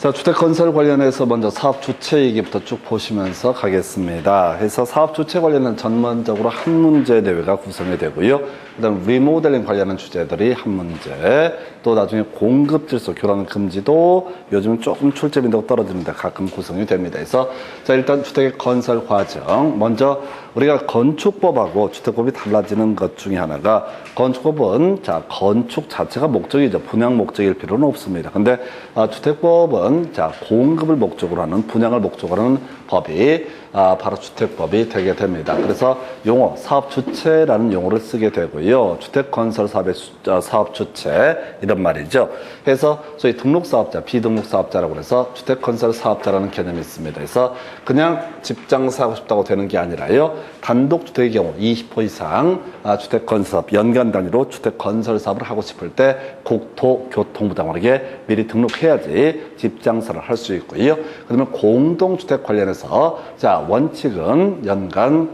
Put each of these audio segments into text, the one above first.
자, 주택건설 관련해서 먼저 사업 주체 얘기부터 쭉 보시면서 가겠습니다. 해서 사업 주체 관련은 전반적으로 한 문제 내외가 구성이 되고요. 그다음 리모델링 관련한 주제들이 한 문제, 또 나중에 공급 질서 교란 금지도 요즘은 조금 출제 빈도가 떨어지는데 가끔 구성이 됩니다. 그래서 자, 일단 주택의 건설 과정, 먼저 우리가 건축법하고 주택법이 달라지는 것 중에 하나가, 건축법은 자, 건축 자체가 목적이죠. 분양 목적일 필요는 없습니다. 근데 주택법은 자, 공급을 목적으로 하는, 분양을 목적으로 하는 법이 바로 주택법이 되게 됩니다. 그래서 용어 사업 주체라는 용어를 쓰게 되고요. 주택 건설 사업의 사업 주체 이런 말이죠. 그래서 소위 등록 사업자, 비등록 사업자라고 해서 주택 건설 사업자라는 개념이 있습니다. 그래서 그냥 집 장사하고 싶다고 되는 게 아니라요. 단독 주택의 경우 20호 이상 주택 건설 사업, 연간 단위로 주택 건설 사업을 하고 싶을 때 국토교통부 장관에게 미리 등록해야지 집 장사를 할 수 있고요. 그러면 공동주택 관련해서 자, 원칙은 연간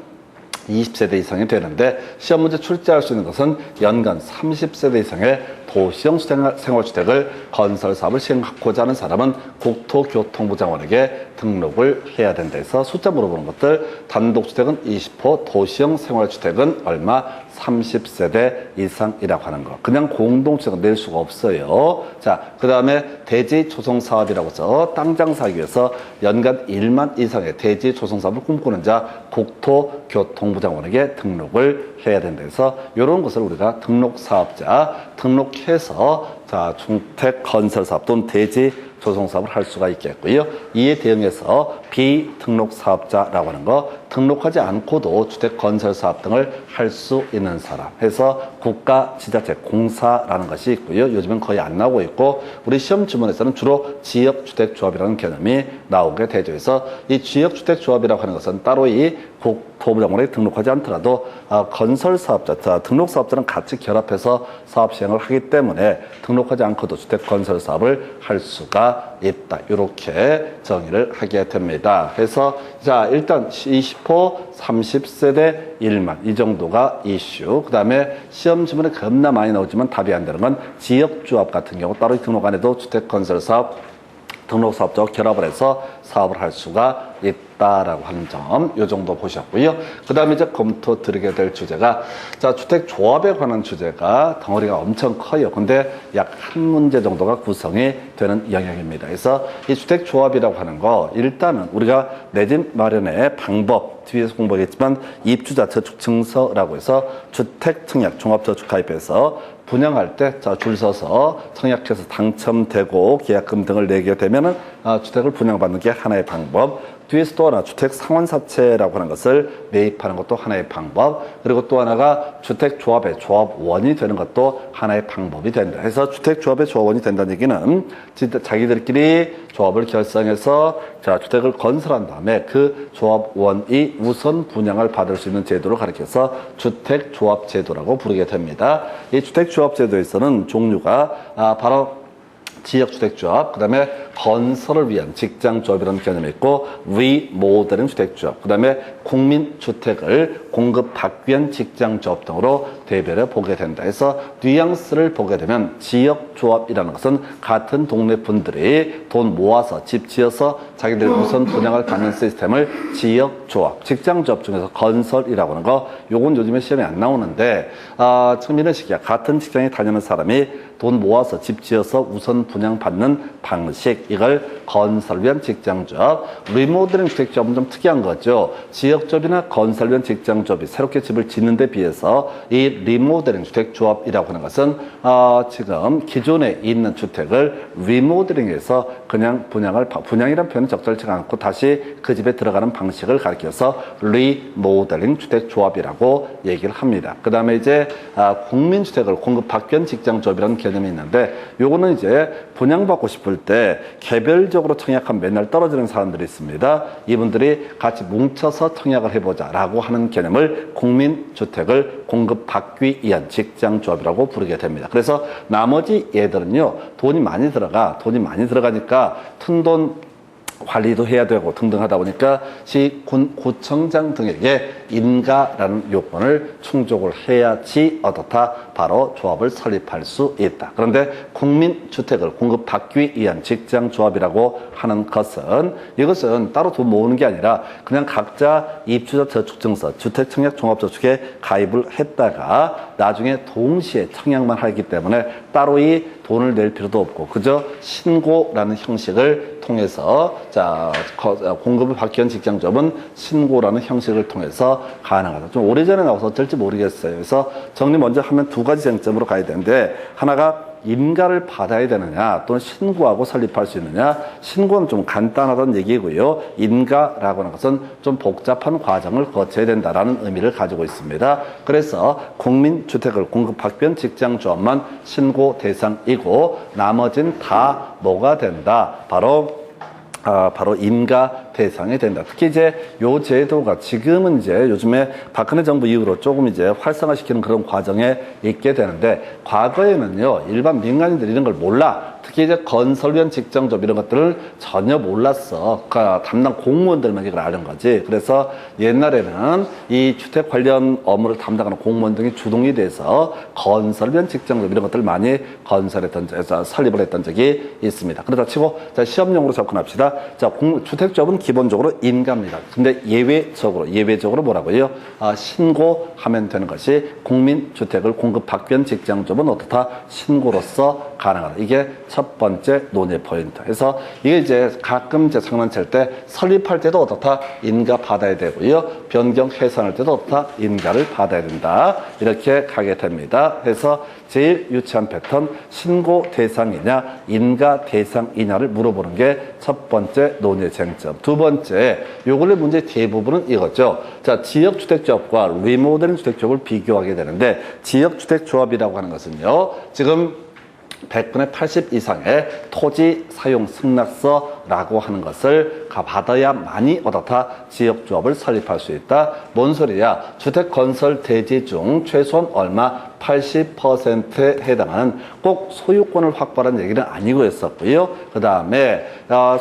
20세대 이상이 되는데, 시험 문제 출제할 수 있는 것은 연간 30세대 이상의 도시형 생활주택을 건설 사업을 시행하고자 하는 사람은 국토교통부 장관에게 등록을 해야 된다 해서 숫자 물어보는 것들, 단독주택은 20호, 도시형 생활주택은 얼마? 30세대 이상이라고 하는 거. 그냥 공동주택은 낼 수가 없어요. 자, 그 다음에 대지 조성 사업이라고 해서 땅 장사하기 위해서 연간 1만 이상의 대지 조성 사업을 꿈꾸는 자, 국토교통부 장관에게 등록을 해야 된다 해서 이런 것을 우리가 등록 사업자, 등록해서 자, 주택 건설 사업 또는 대지 조성 사업을 할 수가 있겠고요. 이에 대응해서 비등록 사업자라고 하는 거, 등록하지 않고도 주택 건설 사업 등을 할 수 있는 사람 해서 국가 지자체 공사라는 것이 있고요. 요즘은 거의 안 나오고 있고, 우리 시험 지문에서는 주로 지역주택조합이라는 개념이 나오게 되죠. 그래서 이 지역주택조합이라고 하는 것은 따로 이 국토부 장관에 등록하지 않더라도 건설 사업자, 등록 사업자는 같이 결합해서 사업 시행을 하기 때문에 등록하지 않고도 주택 건설 사업을 할 수가 있다. 이렇게 정의를 하게 됩니다. 그래서 자, 일단 20호 30세대 1만 이 정도가 이슈. 그 다음에 시험 지문에 겁나 많이 나오지만 답이 안 되는 건 지역조합 같은 경우 따로 등록 안 해도 주택 건설 사업 등록 사업자와 결합을 해서 사업을 할 수가 있다라고 하는 점, 이 정도 보셨고요. 그 다음에 이제 검토 드리게 될 주제가, 자, 주택조합에 관한 주제가 덩어리가 엄청 커요. 근데 약 한 문제 정도가 구성이 되는 영역입니다. 그래서 이 주택조합이라고 하는 거, 일단은 우리가 내 집 마련의 방법, 뒤에서 공부하겠지만 입주자 저축증서라고 해서 주택 청약 종합저축 가입해서 분양할 때 자, 줄 서서 청약해서 당첨되고 계약금 등을 내게 되면은 주택을 분양받는 게 하나의 방법. 뒤에서 또 하나 주택 상환사채라고 하는 것을 매입하는 것도 하나의 방법. 그리고 또 하나가 주택조합의 조합원이 되는 것도 하나의 방법이 된다. 그래서 주택조합의 조합원이 된다는 얘기는 진짜 자기들끼리 조합을 결성해서 자, 주택을 건설한 다음에 그 조합원이 우선 분양을 받을 수 있는 제도를 가리켜서 주택조합제도라고 부르게 됩니다. 이 주택조합제도에서는 종류가 바로 지역주택조합, 그 다음에 건설을 위한 직장조합이라는 개념이 있고, 리모델링 주택조합, 그 다음에 국민주택을 공급받기 위한 직장조합 등으로 대별해 보게 된다. 해서 뉘앙스를 보게 되면 지역조합이라는 것은 같은 동네 분들이 돈 모아서 집 지어서 자기들 우선 분양을 받는 시스템을 지역조합, 직장조합 중에서 건설이라고 하는 거, 요건 요즘에 시험에 안 나오는데 지금 이런 식이야. 같은 직장에 다니는 사람이 돈 모아서 집 지어서 우선 분양받는 방식, 이걸 건설 위한 직장조합. 리모델링 주택조합은 좀 특이한 거죠. 지역조합이나 건설 위한 직장조합이 새롭게 집을 짓는 데 비해서 이 리모델링 주택조합이라고 하는 것은 지금 기존에 있는 주택을 리모델링해서 그냥 분양이라는 표현은 적절치가 않고 다시 그 집에 들어가는 방식을 가리켜서 리모델링 주택조합이라고 얘기를 합니다. 그 다음에 이제 국민주택을 공급받기 위한 직장조합이라는 개념이 있는데, 요거는 이제 분양받고 싶을 때 개별적으로 청약하면 맨날 떨어지는 사람들이 있습니다. 이분들이 같이 뭉쳐서 청약을 해보자 라고 하는 개념을 국민주택을 공급받기 위한 직장조합이라고 부르게 됩니다. 그래서 나머지 얘들은요, 돈이 많이 들어가니까 큰 돈 관리도 해야 되고 등등 하다 보니까 구청장 등에게 인가라는 요건을 충족을 해야지 어떻다 바로 조합을 설립할 수 있다. 그런데 국민주택을 공급받기 위한 직장조합이라고 하는 것은 이것은 따로 돈 모으는 게 아니라 그냥 각자 입주자 저축증서 주택청약종합저축에 가입을 했다가 나중에 동시에 청약만 하기 때문에 따로 이 돈을 낼 필요도 없고 그저 신고라는 형식을 통해서 공급을 받기 위한 직장조합은 신고라는 형식을 통해서 가능하다. 좀 오래전에 나와서 어쩔지 모르겠어요. 그래서 정리 먼저 하면 두 가지 쟁점으로 가야 되는데 하나가 인가를 받아야 되느냐 또는 신고하고 설립할 수 있느냐. 신고는 좀 간단하다는 얘기고요. 인가라고 하는 것은 좀 복잡한 과정을 거쳐야 된다라는 의미를 가지고 있습니다. 그래서 국민주택을 공급받기 위한 직장조합만 신고 대상이고 나머지는 다 뭐가 된다. 바로 인가 대상이 된다. 특히 이제 요 제도가 지금은 이제 요즘에 박근혜 정부 이후로 조금 이제 활성화시키는 그런 과정에 있게 되는데 과거에는요, 일반 민간인들이 이런 걸 몰라. 특히 이제 건설위원 직장조합 이런 것들을 전혀 몰랐어. 그러니까 담당 공무원들만 이걸 아는 거지. 그래서 옛날에는 이 주택 관련 업무를 담당하는 공무원 등이 주동이 돼서 건설위원 직장조합 이런 것들을 많이 설립을 했던 적이 있습니다. 그러다 치고 자, 시험용으로 접근합시다. 자, 주택조합은 기본적으로 인가입니다. 근데 예외적으로 뭐라고요? 신고하면 되는 것이 국민주택을 공급받기 위한 직장조합은 어떻다? 신고로서 가능하다. 이게 첫 번째 논의 포인트. 그래서 이게 이제 가끔 이제 장난칠 때 설립할 때도 어떻다? 인가 받아야 되고요. 변경 해산할 때도 어떻다? 인가를 받아야 된다. 이렇게 가게 됩니다. 그래서 제일 유치한 패턴, 신고 대상이냐, 인가 대상이냐를 물어보는 게 첫 번째 논의 쟁점. 두 번째, 요걸의 문제 대부분은 이거죠. 자, 지역주택조합과 리모델링 주택조합을 비교하게 되는데, 지역주택조합이라고 하는 것은요, 지금 100분의 80 이상의 토지 사용 승낙서라고 하는 것을 받아야만이 어떻다? 지역조합을 설립할 수 있다. 뭔 소리야? 주택 건설 대지 중 최소한 얼마? 80%에 해당하는 꼭 소유권을 확보하는 얘기는 아니고 했었고요. 그 다음에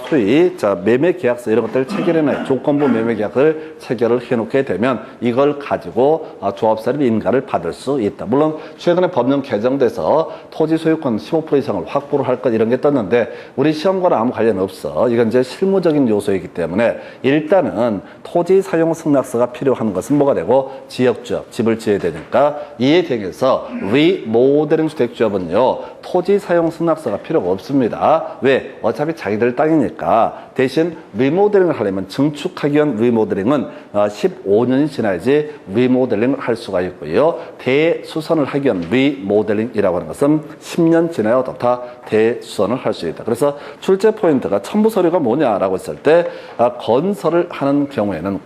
소위 매매 계약서 이런 것들을 체결해놔요. 조건부 매매 계약을 체결을 해놓게 되면 이걸 가지고 조합 설립 인가를 받을 수 있다. 물론 최근에 법령 개정돼서 토지 소유권 15% 이상을 확보를 할 것 이런 게 떴는데 우리 시험과는 아무 관련 없어. 이건 이제 실무적인 요소이기 때문에 일단은 토지 사용 승낙서가 필요한 것은 뭐가 되고 지역주업, 집을 지어야 되니까 이에 대해서 리모델링 주택조합은요 토지 사용 승낙서가 필요가 없습니다. 왜? 어차피 자기들 땅이니까. 대신 리모델링을 하려면 증축하기 위한 리모델링은 15년이 지나야지 리모델링을 할 수가 있고요. 대수선을 하기 위한 리모델링이라고 하는 것은 10년 지나야 어떻다? 대수선을 할 수 있다. 그래서 출제 포인트가 첨부 서류가 뭐냐라고 했을 때 건설을 하는 경우에는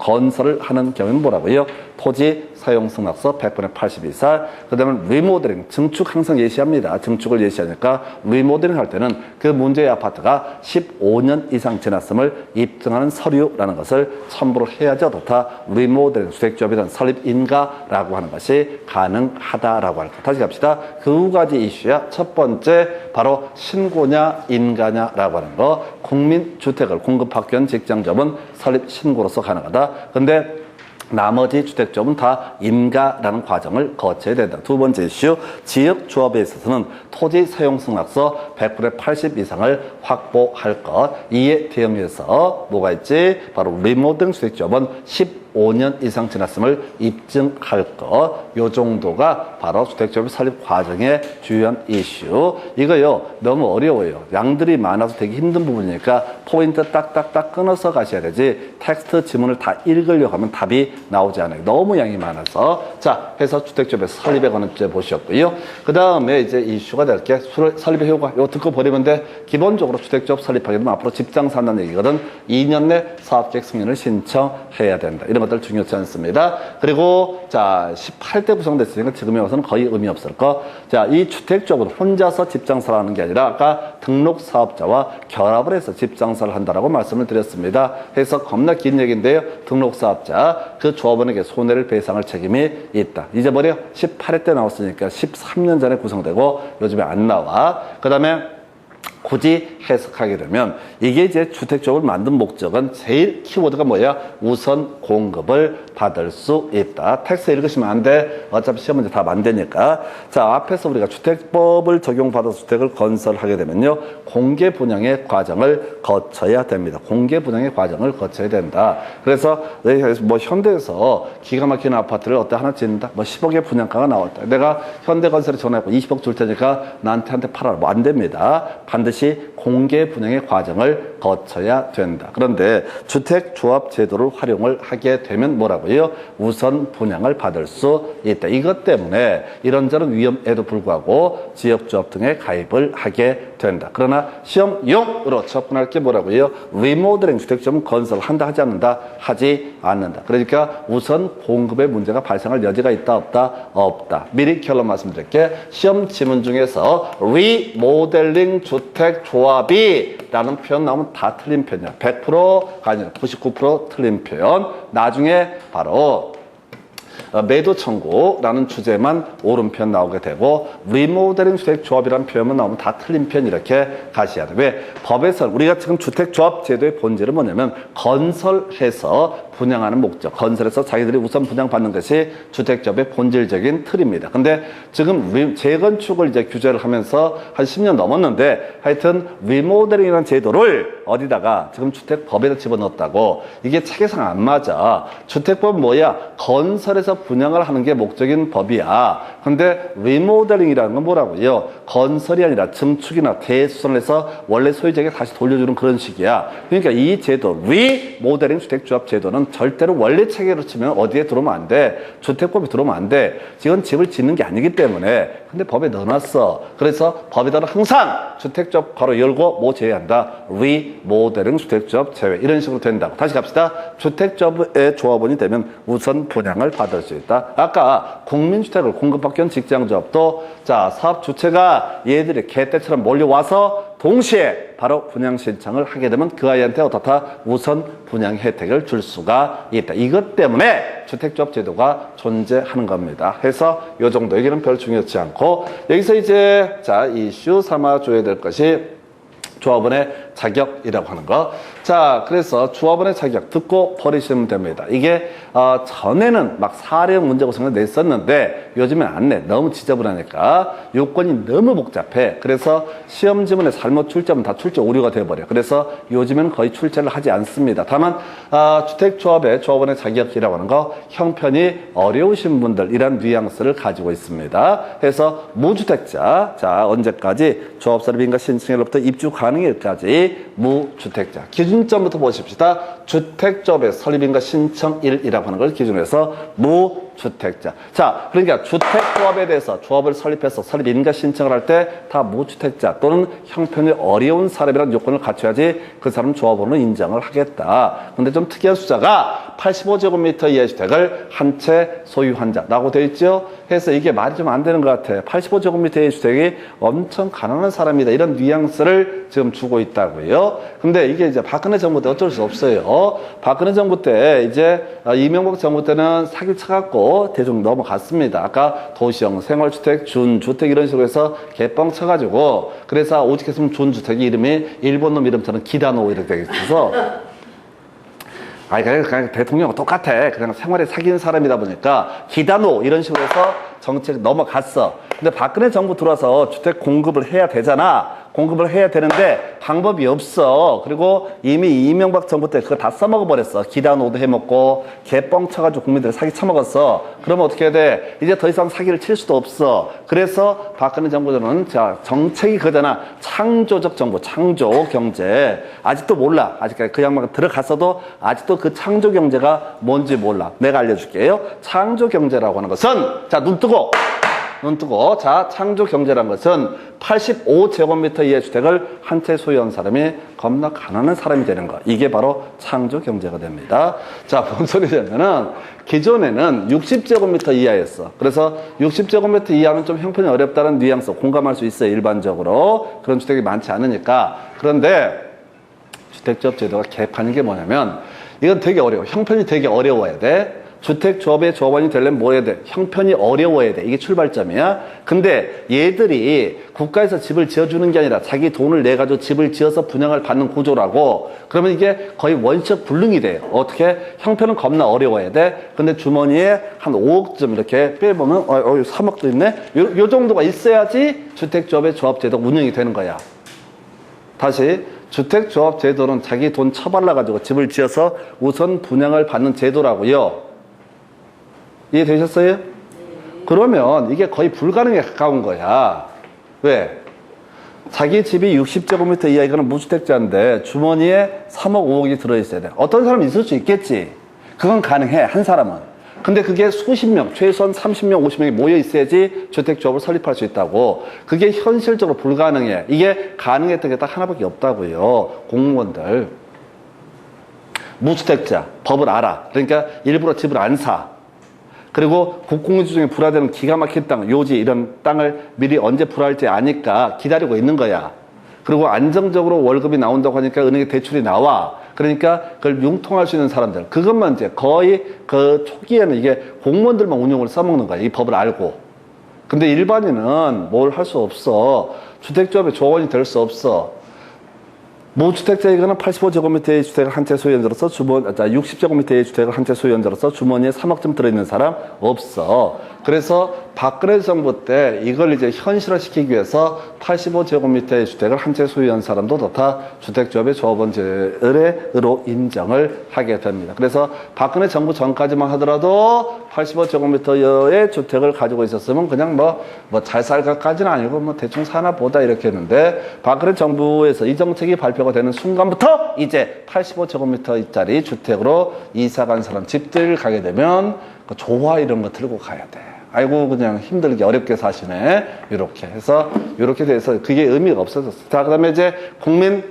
뭐라고요? 토지 사용 승낙서 100분의 80 이상. 그 다음에 리모델링, 증축 항상 예시합니다. 증축을 예시하니까 리모델링 할 때는 그 문제의 아파트가 15년 이상 지났음을 입증하는 서류라는 것을 첨부를 해야지 어떻다? 리모델링 주택조합이든 설립인가라고 하는 것이 가능하다라고 할 것. 다시 갑시다. 두 가지 이슈야. 첫 번째 바로 신고냐 인가냐라고 하는 거. 국민주택을 공급받기 위한 직장조합은 설립 신고로서 가능하다. 근데 나머지 주택조합은 다 인가라는 과정을 거쳐야 된다. 두 번째 이슈, 지역조합에 있어서는 토지 사용 승낙서 100분의 80 이상을 확보할 것. 이에 대응해서 뭐가 있지? 바로 리모델링 주택조합은 15년 이상 지났음을 입증할 것. 요 정도가 바로 주택조합 설립 과정의 주요한 이슈. 이거요 너무 어려워요. 양들이 많아서 되게 힘든 부분이니까 포인트 딱딱딱 끊어서 가셔야 되지 텍스트 지문을 다 읽으려고 하면 답이 나오지 않아요. 너무 양이 많아서. 자, 해서 주택조합에서 설립에 관한 주제 보셨고요. 그 다음에 이제 이슈가 될 게 설립의 효과. 이거 듣고 버리면 돼. 기본적으로 주택조합 설립하게 되면 앞으로 집장 산다는 얘기거든. 2년 내 사업계획 승인을 신청해야 된다. 이런 것들 중요치 않습니다. 그리고 자, 18대 구성됐으니까 지금에 와서는 거의 의미 없을 거. 자, 이 주택조합은 혼자서 집장사를 하는 게 아니라 아까 등록사업자와 결합을 해서 집장사를 한다라고 말씀을 드렸습니다. 해서 겁나 긴 얘기인데요. 등록사업자, 그 조합원에게 손해를 배상할 책임이 있다. 잊어버려. 18회 때 나왔으니까 13년 전에 구성되고 요즘에 안 나와. 그 다음에 굳이 해석하게 되면 이게 이제 주택조합을 만든 목적은 제일 키워드가 뭐야? 우선 공급을 받을 수 있다. 텍스트 읽으시면 안 돼. 어차피 시험 문제 다 만드니까. 자, 앞에서 우리가 주택법을 적용받아서 주택을 건설하게 되면요. 공개 분양의 과정을 거쳐야 됩니다. 공개 분양의 과정을 거쳐야 된다. 그래서 뭐 현대에서 기가 막히는 아파트를 어때 하나 짓는다? 뭐 10억의 분양가가 나왔다. 내가 현대건설에 전화해서 20억 줄 테니까 나한테 팔아라. 뭐 안 됩니다. 반드시 공개 분양의 과정을 거쳐야 된다. 그런데 주택조합 제도를 활용을 하게 되면 뭐라고요? 우선 분양을 받을 수 있다. 이것 때문에 이런저런 위험에도 불구하고 지역조합 등에 가입을 하게 된다. 그러나 시험용으로 접근할 게 뭐라고요? 리모델링 주택조합 건설한다 하지 않는다? 하지 않는다. 그러니까 우선 공급의 문제가 발생할 여지가 있다 없다? 없다. 미리 결론 말씀드릴게. 시험 지문 중에서 리모델링 주택조합이 라는 표현 나오면 다 틀린 표현이야. 100%가 아니라 99% 틀린 표현. 나중에 바로 매도 청구라는 주제만 옳은 표현 나오게 되고 리모델링 주택조합이라는 표현만 나오면 다 틀린 표현 이렇게 가셔야 돼. 왜? 법에서 우리가 지금 주택조합 제도의 본질은 뭐냐면 건설해서 분양하는 목적, 건설해서 자기들이 우선 분양받는 것이 주택조합의 본질적인 틀입니다. 근데 지금 재건축을 이제 규제를 하면서 한 10년 넘었는데 하여튼 리모델링이라는 제도를 어디다가 지금 주택법에다 집어넣었다고 이게 체계상 안 맞아. 주택법은 뭐야? 건설해서 분양을 하는 게 목적인 법이야. 근데 리모델링이라는 건 뭐라고요? 건설이 아니라 증축이나 대수선을 해서 원래 소유자에게 다시 돌려주는 그런 식이야. 그러니까 이 제도, 리모델링 주택조합 제도는 절대로 원래 체계로 치면 어디에 들어오면 안 돼. 주택법에 들어오면 안 돼. 지금 집을 짓는 게 아니기 때문에. 근데 법에 넣어놨어. 그래서 법에다가 항상 주택조합 바로 열고 뭐 제외한다? 리모델링 주택조합 제외. 이런 식으로 된다고. 다시 갑시다. 주택조합의 조합원이 되면 우선 분양을 받을 수 있다. 아까 국민주택을 공급받기 위한 직장조합도 자, 사업주체가 얘들이 개떼처럼 몰려와서 동시에 바로 분양 신청을 하게 되면 그 아이한테 어떻다? 우선 분양 혜택을 줄 수가 있다. 이것 때문에 주택조합 제도가 존재하는 겁니다. 해서 이 정도 얘기는 별 중요치 않고 여기서 이제 자, 이슈 삼아줘야 될 것이 조합원의 자격이라고 하는 거. 자, 그래서 조합원의 자격 듣고 버리시면 됩니다. 이게 전에는 막 사례형 문제구성을 냈었는데 요즘엔 안 내. 너무 지저분하니까 요건이 너무 복잡해. 그래서 시험 지문에 잘못 출제하면 다 출제 오류가 돼버려. 그래서 요즘에는 거의 출제를 하지 않습니다. 다만 주택조합의 조합원의 자격이라고 하는 거 형편이 어려우신 분들 이런 뉘앙스를 가지고 있습니다. 해서 무주택자, 자 언제까지 조합사를 빈가 신청일로부터 입주 가능일까지 무주택자. 기준점부터 보십시다. 주택조합의 설립인가 신청일이라고 하는 걸 기준으로 해서 무주택자. 자, 그러니까 주택조합에 대해서 조합을 설립해서 설립인가 신청을 할 때 다 무주택자 또는 형편이 어려운 사람이라는 요건을 갖춰야지 그 사람 조합원으로 인정을 하겠다. 근데 좀 특이한 숫자가 85제곱미터 이하의 주택을 한 채 소유한 자라고 되어 있죠. 해서 이게 말이 좀 안 되는 것 같아. 85제곱미터 이하의 주택이 엄청 가난한 사람이다. 이런 뉘앙스를 지금 주고 있다고요. 근데 이게 이제 박근혜 정부 때 어쩔 수 없어요. 박근혜 정부 때 이제 이명박 정부 때는 사기를 쳐갖고 대충 넘어갔습니다. 아까 도시형 생활주택, 준주택 이런 식으로 해서 개뻥 쳐가지고 그래서 오직했으면 준주택이 이름이 일본 놈 이름처럼 기다노 이렇게 되어 있어서 아니 그냥 대통령과 똑같아. 그냥 생활에 사귀는 사람이다 보니까 기다노 이런 식으로 해서 정책 넘어갔어. 근데 박근혜 정부 들어와서 주택 공급을 해야 되잖아. 공급을 해야 되는데 방법이 없어. 그리고 이미 이명박 정부 때 그거 다 써먹어 버렸어. 기다노도 해먹고 개뻥 쳐가지고 국민들 사기 쳐먹었어. 그러면 어떻게 해야 돼? 이제 더 이상 사기를 칠 수도 없어. 그래서 박근혜 정부는 자 정책이 그잖아. 창조적 정부, 창조 경제. 아직도 몰라. 아직까지 그 양반 들어갔어도 아직도 그 창조 경제가 뭔지 몰라. 내가 알려줄게요. 창조 경제라고 하는 것은 자 눈 뜨고 자 창조 경제란 것은 85제곱미터 이하의 주택을 한 채 소유한 사람이 겁나 가난한 사람이 되는 거. 이게 바로 창조 경제가 됩니다. 자, 뭔 소리냐면은 기존에는 60제곱미터 이하였어. 그래서 60제곱미터 이하는 좀 형편이 어렵다는 뉘앙스 공감할 수 있어요. 일반적으로 그런 주택이 많지 않으니까. 그런데 주택조합 제도가 개판인 게 뭐냐면 이건 되게 어려워. 형편이 되게 어려워야 돼. 주택조합의 조합원이 되려면 뭐 해야 돼? 형편이 어려워야 돼. 이게 출발점이야. 근데 얘들이 국가에서 집을 지어주는 게 아니라 자기 돈을 내가지고 집을 지어서 분양을 받는 구조라고. 그러면 이게 거의 원시적 불능이 돼요. 어떻게? 형편은 겁나 어려워야 돼. 근데 주머니에 한 5억쯤 이렇게 빼보면 3억도 있네. 요 정도가 있어야지 주택조합의 조합제도가 운영이 되는 거야. 다시 주택조합 제도는 자기 돈 처발라가지고 집을 지어서 우선 분양을 받는 제도라고요. 이해되셨어요? 그러면 이게 거의 불가능에 가까운 거야. 왜? 자기 집이 60제곱미터 이하 이거는 무주택자인데 주머니에 3억 5억이 들어있어야 돼. 어떤 사람은 있을 수 있겠지. 그건 가능해. 한 사람은. 근데 그게 수십 명, 최소한 30명, 50명이 모여 있어야지 주택조합을 설립할 수 있다고. 그게 현실적으로 불가능해. 이게 가능했던 게 딱 하나밖에 없다고요. 공무원들. 무주택자, 법을 알아. 그러니까 일부러 집을 안 사. 그리고 국공유지 중에 불화되는 기가 막힌 땅, 요지 이런 땅을 미리 언제 불화할지 아니까 기다리고 있는 거야. 그리고 안정적으로 월급이 나온다고 하니까 은행에 대출이 나와. 그러니까 그걸 융통할 수 있는 사람들. 그것만 이제 거의 그 초기에는 이게 공무원들만 운용을 써먹는 거야. 이 법을 알고. 근데 일반인은 뭘 할 수 없어. 주택조합의 조언이 될 수 없어. 무주택자이거나 85제곱미터의 주택을 한 채 소유한자로서 60제곱미터의 주택을 한 채 소유한자로서 주머니에 3억쯤 들어있는 사람 없어. 그래서 박근혜 정부 때 이걸 이제 현실화시키기 위해서 85제곱미터의 주택을 한 채 소유한 사람도 다 주택조합의 조합원제의로 인정을 하게 됩니다. 그래서 박근혜 정부 전까지만 하더라도 85제곱미터의 주택을 가지고 있었으면 그냥 뭐 잘 살까지는 아니고 뭐 대충 사나 보다 이렇게 했는데 박근혜 정부에서 이 정책이 발표가 되는 순간부터 이제 85제곱미터짜리 주택으로 이사 간 사람 집들 가게 되면 조화 이런 거 들고 가야 돼. 아이고 그냥 힘들게 어렵게 사시네. 이렇게 해서 이렇게 돼서 그게 의미가 없어졌어. 자, 그다음에 이제 국민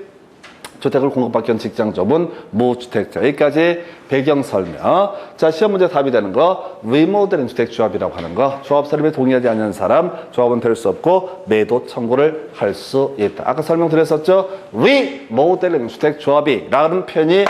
주택을 공급받기 위한 직장조합은 무주택자. 여기까지 배경 설명. 자, 시험 문제 답이 되는 거 리모델링 주택조합이라고 하는 거. 조합 설립에 동의하지 않는 사람 조합은 될 수 없고 매도 청구를 할 수 있다. 아까 설명드렸었죠. 리모델링 주택조합이라는 표현이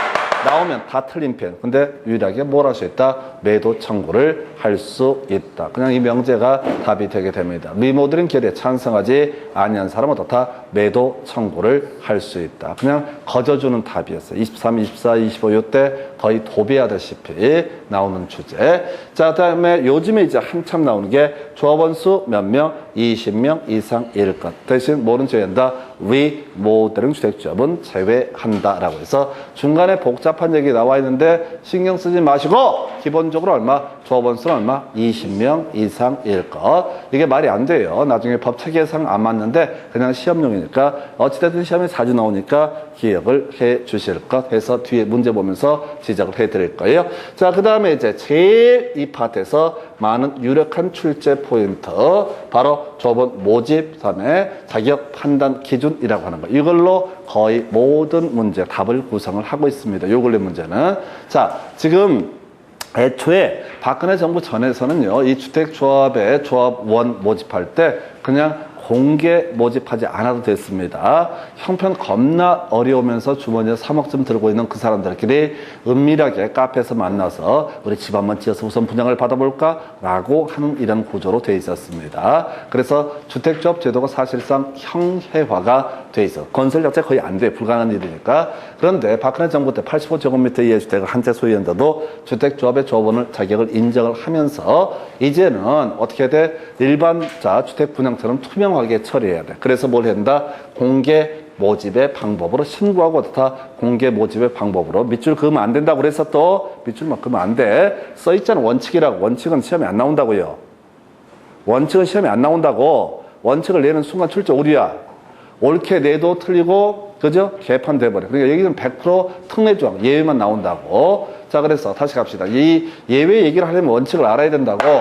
나오면 다 틀린 표현. 근데 유일하게 뭘 할 수 있다? 매도 청구를 할 수 있다. 그냥 이 명제가 답이 되게 됩니다. 리모델링 결의에 찬성하지 아니한 사람은 다 매도 청구를 할 수 있다. 그냥 거저주는 답이었어요. 23, 24, 25 요때 거의 도배하다시피 나오는 주제. 자, 그다음에 요즘에 이제 한참 나오는 게 조합원 수 몇 명? 20명 이상일 것. 대신 뭐는 제외한다? 리모델링 주택조합은 제외한다라고 해서 중간에 복잡한 얘기 나와 있는데 신경 쓰지 마시고 기본적으로 얼마? 조합원 수는 얼마? 20명 이상일 것. 이게 말이 안 돼요. 나중에 법 체계상 안 맞는데 그냥 시험용이니까 어찌됐든 시험에 자주 나오니까 기억을 해 주실 것 해서 뒤에 문제 보면서 지적을 해 드릴 거예요. 자, 그 다음에 이제 제일 이 파트에서 많은 유력한 출제 포인트 바로 조합원 모집, 그다음에 자격 판단 기준이라고 하는 거. 이걸로 거의 모든 문제 답을 구성을 하고 있습니다. 요 근래 문제는. 자, 지금 애초에 박근혜 정부 전에서는요, 이 주택조합의 조합원 모집할 때 그냥 공개 모집하지 않아도 됐습니다. 형편 겁나 어려우면서 주머니에 3억쯤 들고 있는 그 사람들끼리 은밀하게 카페에서 만나서 우리 집 한번 지어서 우선 분양을 받아볼까? 라고 하는 이런 구조로 돼 있었습니다. 그래서 주택조합 제도가 사실상 형해화가 돼 있어. 건설 자체 거의 안 돼. 불가능한 일이니까. 그런데 박근혜 정부 때 85제곱미터 이하의 주택을 한 채 소유한다도 주택조합의 조합원을 자격을 인정을 하면서 이제는 어떻게 돼? 일반자 주택 분양처럼 투명하게 처리해야 돼. 그래서 뭘 한다? 공개 모집의 방법으로 신고하고 다 공개 모집의 방법으로 밑줄 그으면 안 된다고 그래서 또 밑줄만 그으면 안 돼. 써있잖아. 원칙이라고. 원칙은 시험에 안 나온다고요. 원칙은 시험에 안 나온다고. 원칙을 내는 순간 출제 오류야. 옳게 내도 틀리고 그죠? 개판돼버려. 그러니까 여기는 100% 특례조항 예외만 나온다고. 자, 그래서 다시 갑시다. 이 예외 얘기를 하려면 원칙을 알아야 된다고.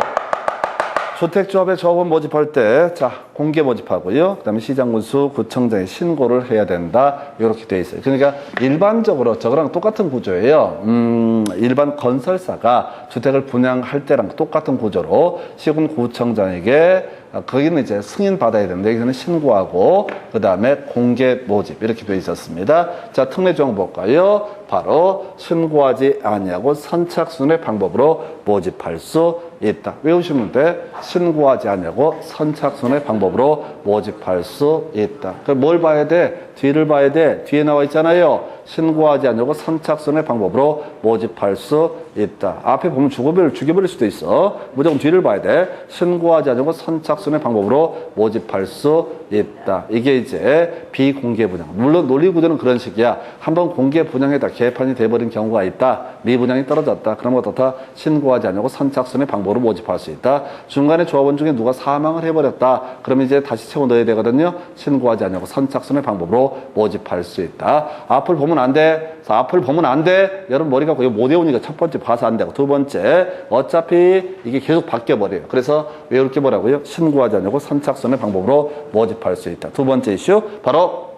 주택조합의 조합원 모집할 때, 자, 공개 모집하고요. 그 다음에 시장군수, 구청장에 신고를 해야 된다. 이렇게 돼 있어요. 그러니까 일반적으로 저거랑 똑같은 구조예요. 일반 건설사가 주택을 분양할 때랑 똑같은 구조로 시군구청장에게 거기는 이제 승인 받아야 되는데 여기서는 신고하고 그 다음에 공개 모집 이렇게 되어 있었습니다. 자, 특례 조항 볼까요? 바로 신고하지 아니하고 선착순의 방법으로 모집할 수 있다. 외우시면 돼. 신고하지 아니하고 선착순의 방법으로 모집할 수 있다. 그럼 뭘 봐야 돼? 뒤를 봐야 돼. 뒤에 나와 있잖아요. 신고하지 않냐고 선착순의 방법으로 모집할 수 있다. 앞에 보면 죽여버릴 수도 있어. 무조건 뒤를 봐야 돼. 신고하지 않냐고 선착순의 방법으로 모집할 수 있다. 이게 이제 비공개 분양. 물론 논리구조는 그런 식이야. 한번 공개 분양에다 개판이 돼버린 경우가 있다. 미분양이 떨어졌다. 그런 것도 다 신고하지 않냐고 선착순의 방법으로 모집할 수 있다. 중간에 조합원 중에 누가 사망을 해버렸다. 그러면 이제 다시 채워 넣어야 되거든요. 신고하지 않냐고 선착순의 방법으로 모집할 수 있다. 앞을 보면 안 돼. 앞을 보면 안 돼. 여러분 머리가 이거 못 외우니까 첫 번째 봐서 안 되고 두 번째 어차피 이게 계속 바뀌어버려요. 그래서 외울 게 뭐라고요? 신고하지 않냐고 선착순의 방법으로 모집할 수 있다. 두 번째 이슈 바로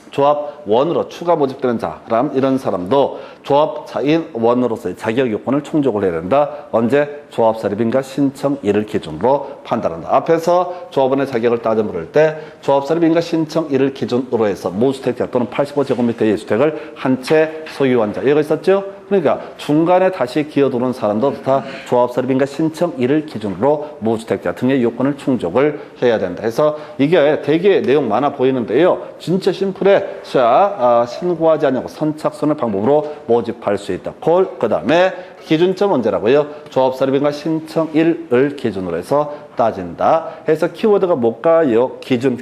조합원으로 추가 모집되는 사람, 이런 사람도 조합원으로서의 자격 요건을 충족을 해야 된다. 언제? 조합사립인가 신청일을 기준으로 판단한다. 앞에서 조합원의 자격을 따져 물을 때 조합사립인가 신청일을 기준으로 해서 무주택자 또는 85제곱미터의 주택을 한 채 소유한 자. 여기 있었죠? 그러니까 중간에 다시 기어들어온 사람도 다 조합사립인가 신청일을 기준으로 무주택자 등의 요건을 충족을 해야 된다. 해서 이게 되게 내용 많아 보이는데요. 진짜 심플해. 자, 신고하지 않냐고 선착순의 방법으로 모집할 수 있다. 그 다음에 기준점 언제라고요? 조합사립인가 신청일을 기준으로 해서 따진다. 해서 키워드가 뭘까요? 기준.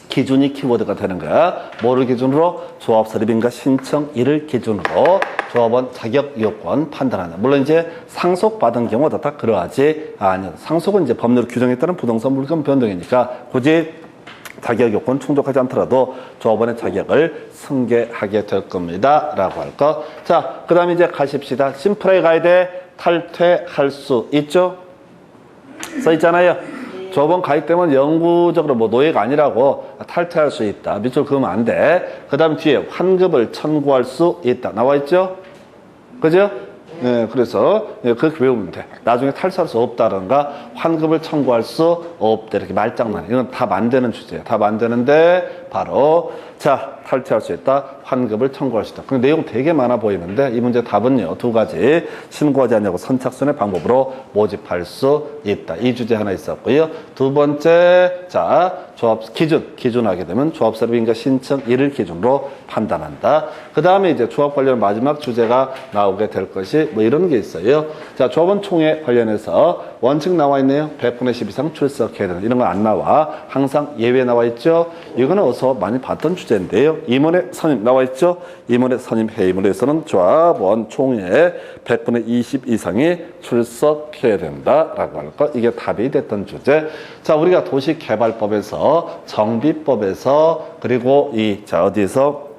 기준이 키워드가 되는 거야. 뭐를 기준으로? 조합사립인가 신청일을 기준으로 조합원 자격 요건 판단한다. 물론 이제 상속받은 경우도 다 그러하지 아니요. 상속은 이제 법률 규정에 따른 부동산 물건 변동이니까 굳이 자격 요건 충족하지 않더라도 조합원의 자격을 승계하게 될 겁니다. 라고 할 거. 자, 그 다음에 이제 가십시다. 심플하게 가야 돼. 탈퇴할 수 있죠? 써 있잖아요. 조합원 가입되면 영구적으로 뭐 노예가 아니라고 탈퇴할 수 있다. 밑줄 그으면 안 돼. 그 다음 뒤에 환급을 청구할 수 있다. 나와 있죠? 그죠? 네, 그래서 그렇게 외우면 돼. 나중에 탈퇴할 수 없다던가 환급을 청구할 수 없다. 이렇게 말장난. 이건 다 만드는 주제예요. 다 만드는데 바로 자, 탈퇴할 수 있다. 환급을 청구할 수 있다. 그 내용 되게 많아 보이는데 이 문제 답은요. 두 가지. 신고하지 않냐고 선착순의 방법으로 모집할 수 있다. 이 주제 하나 있었고요. 두 번째, 자, 조합 기준하게 되면 조합사립인가 신청일을 기준으로 판단한다. 그 다음에 이제 조합 관련 마지막 주제가 나오게 될 것이 뭐 이런 게 있어요. 자, 조합원 총회 관련해서 원칙 나와 있네요. 100분의 10 이상 출석해야 되는 이런 거 안 나와. 항상 예외 나와 있죠. 이거는 어서 많이 봤던 주제인데요. 임원의 선임 나와 있죠. 임원의 선임 회의문에서는 조합원 총회에 100분의 20 이상이 출석해야 된다라고 할 거. 이게 답이 됐던 주제. 자, 우리가 도시개발법에서 정비법에서 그리고 어디에서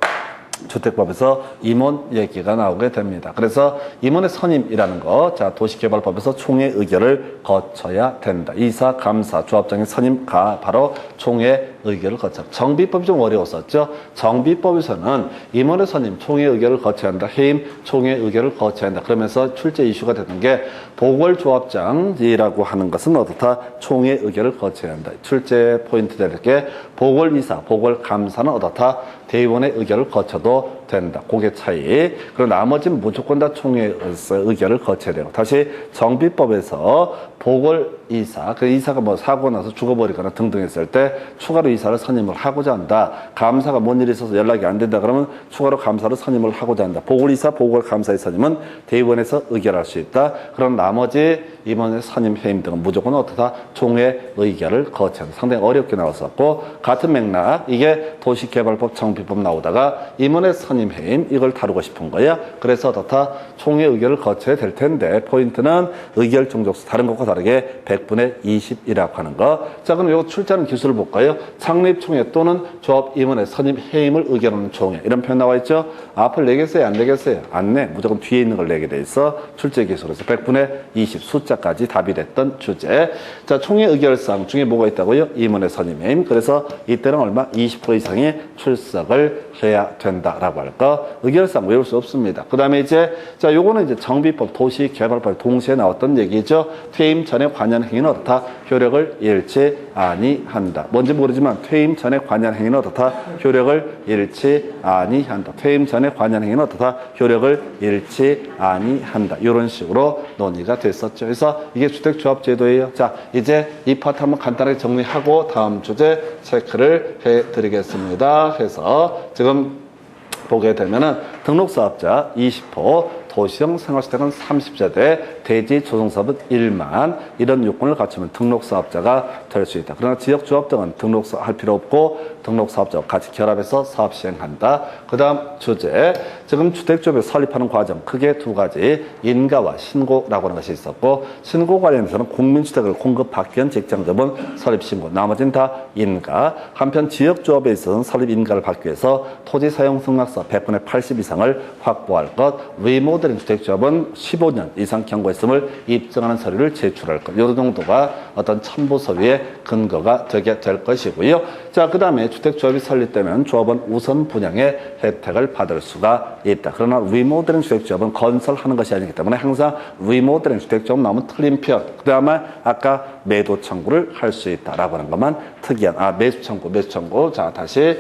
주택법에서 임원 얘기가 나오게 됩니다. 그래서 임원의 선임이라는 거, 자, 도시개발법에서 총회 의결을 거쳐야 된다. 이사, 감사, 조합장의 선임가 바로 총회 의결을 거쳐. 정비법이 좀 어려웠었죠. 정비법에서는 임원의 선임, 총회 의결을 거쳐야 한다. 해임, 총회 의결을 거쳐야 한다. 그러면서 출제 이슈가 되는 게 보궐조합장이라고 하는 것은 어떻다? 총회 의결을 거쳐야 한다. 출제 포인트 될 게 보궐이사, 보궐감사는 어떻다? 대의원의 의결을 거쳐도 된다. 그게 차이. 그리고 나머지는 무조건 다 총회에서 의결을 거쳐야 돼요. 다시 정비법에서 보궐이사, 그 이사가 뭐 사고 나서 죽어버리거나 등등 했을 때 추가로 이사를 선임을 하고자 한다. 감사가 뭔 일이 있어서 연락이 안 된다. 그러면 추가로 감사를 선임을 하고자 한다. 보궐이사, 보궐감사의 선임은 대의원에서 의결할 수 있다. 그럼 나머지 임원의 선임, 해임 등은 무조건 어떻다? 총회 의결을 거쳐야 한다. 상당히 어렵게 나왔었고 같은 맥락, 이게 도시개발법, 정비법 나오다가 임원의 선임 선임해임 이걸 다루고 싶은 거야. 그래서 다 총회 의결을 거쳐야 될 텐데 포인트는 의결 정족수 다른 것과 다르게 100분의 20이라고 하는 거. 자, 그럼 이거 출제하는 기술을 볼까요? 창립총회 또는 조합 임원의 선임해임을 의결하는 총회 이런 표현 나와 있죠. 앞을 내겠어요? 안 내겠어요? 안 내. 무조건 뒤에 있는 걸 내게 돼 있어. 출제 기술에서 100분의 20 숫자까지 답이 됐던 주제. 자, 총회 의결사항 중에 뭐가 있다고요? 임원의 선임해임. 그래서 이때는 얼마? 20% 이상의 출석을 해야 된다라고 할 거. 의결사항 외울 수 없습니다. 그 다음에 이제 자, 요거는 이제 정비법, 도시개발법 동시에 나왔던 얘기죠. 퇴임 전에 관여한 행위는 어떻다? 효력을 잃지 아니한다. 뭔지 모르지만 퇴임 전에 관여한 행위는 어떻다? 효력을 잃지 아니한다. 퇴임 전에 관여한 행위는 어떻다? 효력을 잃지 아니한다. 이런 식으로 논의가 됐었죠. 그래서 이게 주택조합제도예요. 자, 이제 이 파트 한번 간단하게 정리하고 다음 주제 체크를 해드리겠습니다. 해서 지금 보게 되면은 등록사업자 20호, 도시형 생활주택은 30세대, 대지 조성사업은 1만 이런 요건을 갖추면 등록사업자가 될 수 있다. 그러나 지역조합 등은 등록할 필요 없고 등록사업자와 같이 결합해서 사업 시행한다. 그 다음 주제, 지금 주택조합을 설립하는 과정 크게 두 가지, 인가와 신고라고 하는 것이 있었고 신고 관련해서는 국민주택을 공급받기 위한 직장조합은 설립신고, 나머지는 다 인가. 한편 지역조합에 있어서는 설립 인가를 받기 위해서 토지사용승낙서 100분의 80 이상을 확보할 것, 리모델링 주택조합은 15년 이상 경과했음을 입증하는 서류를 제출할 것. 요 정도가 어떤 첨부서류의 근거가 되게 될 것이고요. 자, 그 다음에 주택조합이 설립되면 조합은 우선 분양의 혜택을 받을 수가 있다. 그러나 리모델링 주택조합은 건설하는 것이 아니기 때문에 항상 리모델링 주택조합 나오면 틀린 표현. 그 다음에 아까 매도 청구를 할 수 있다라고 하는 것만 특이한, 매수 청구. 자, 다시,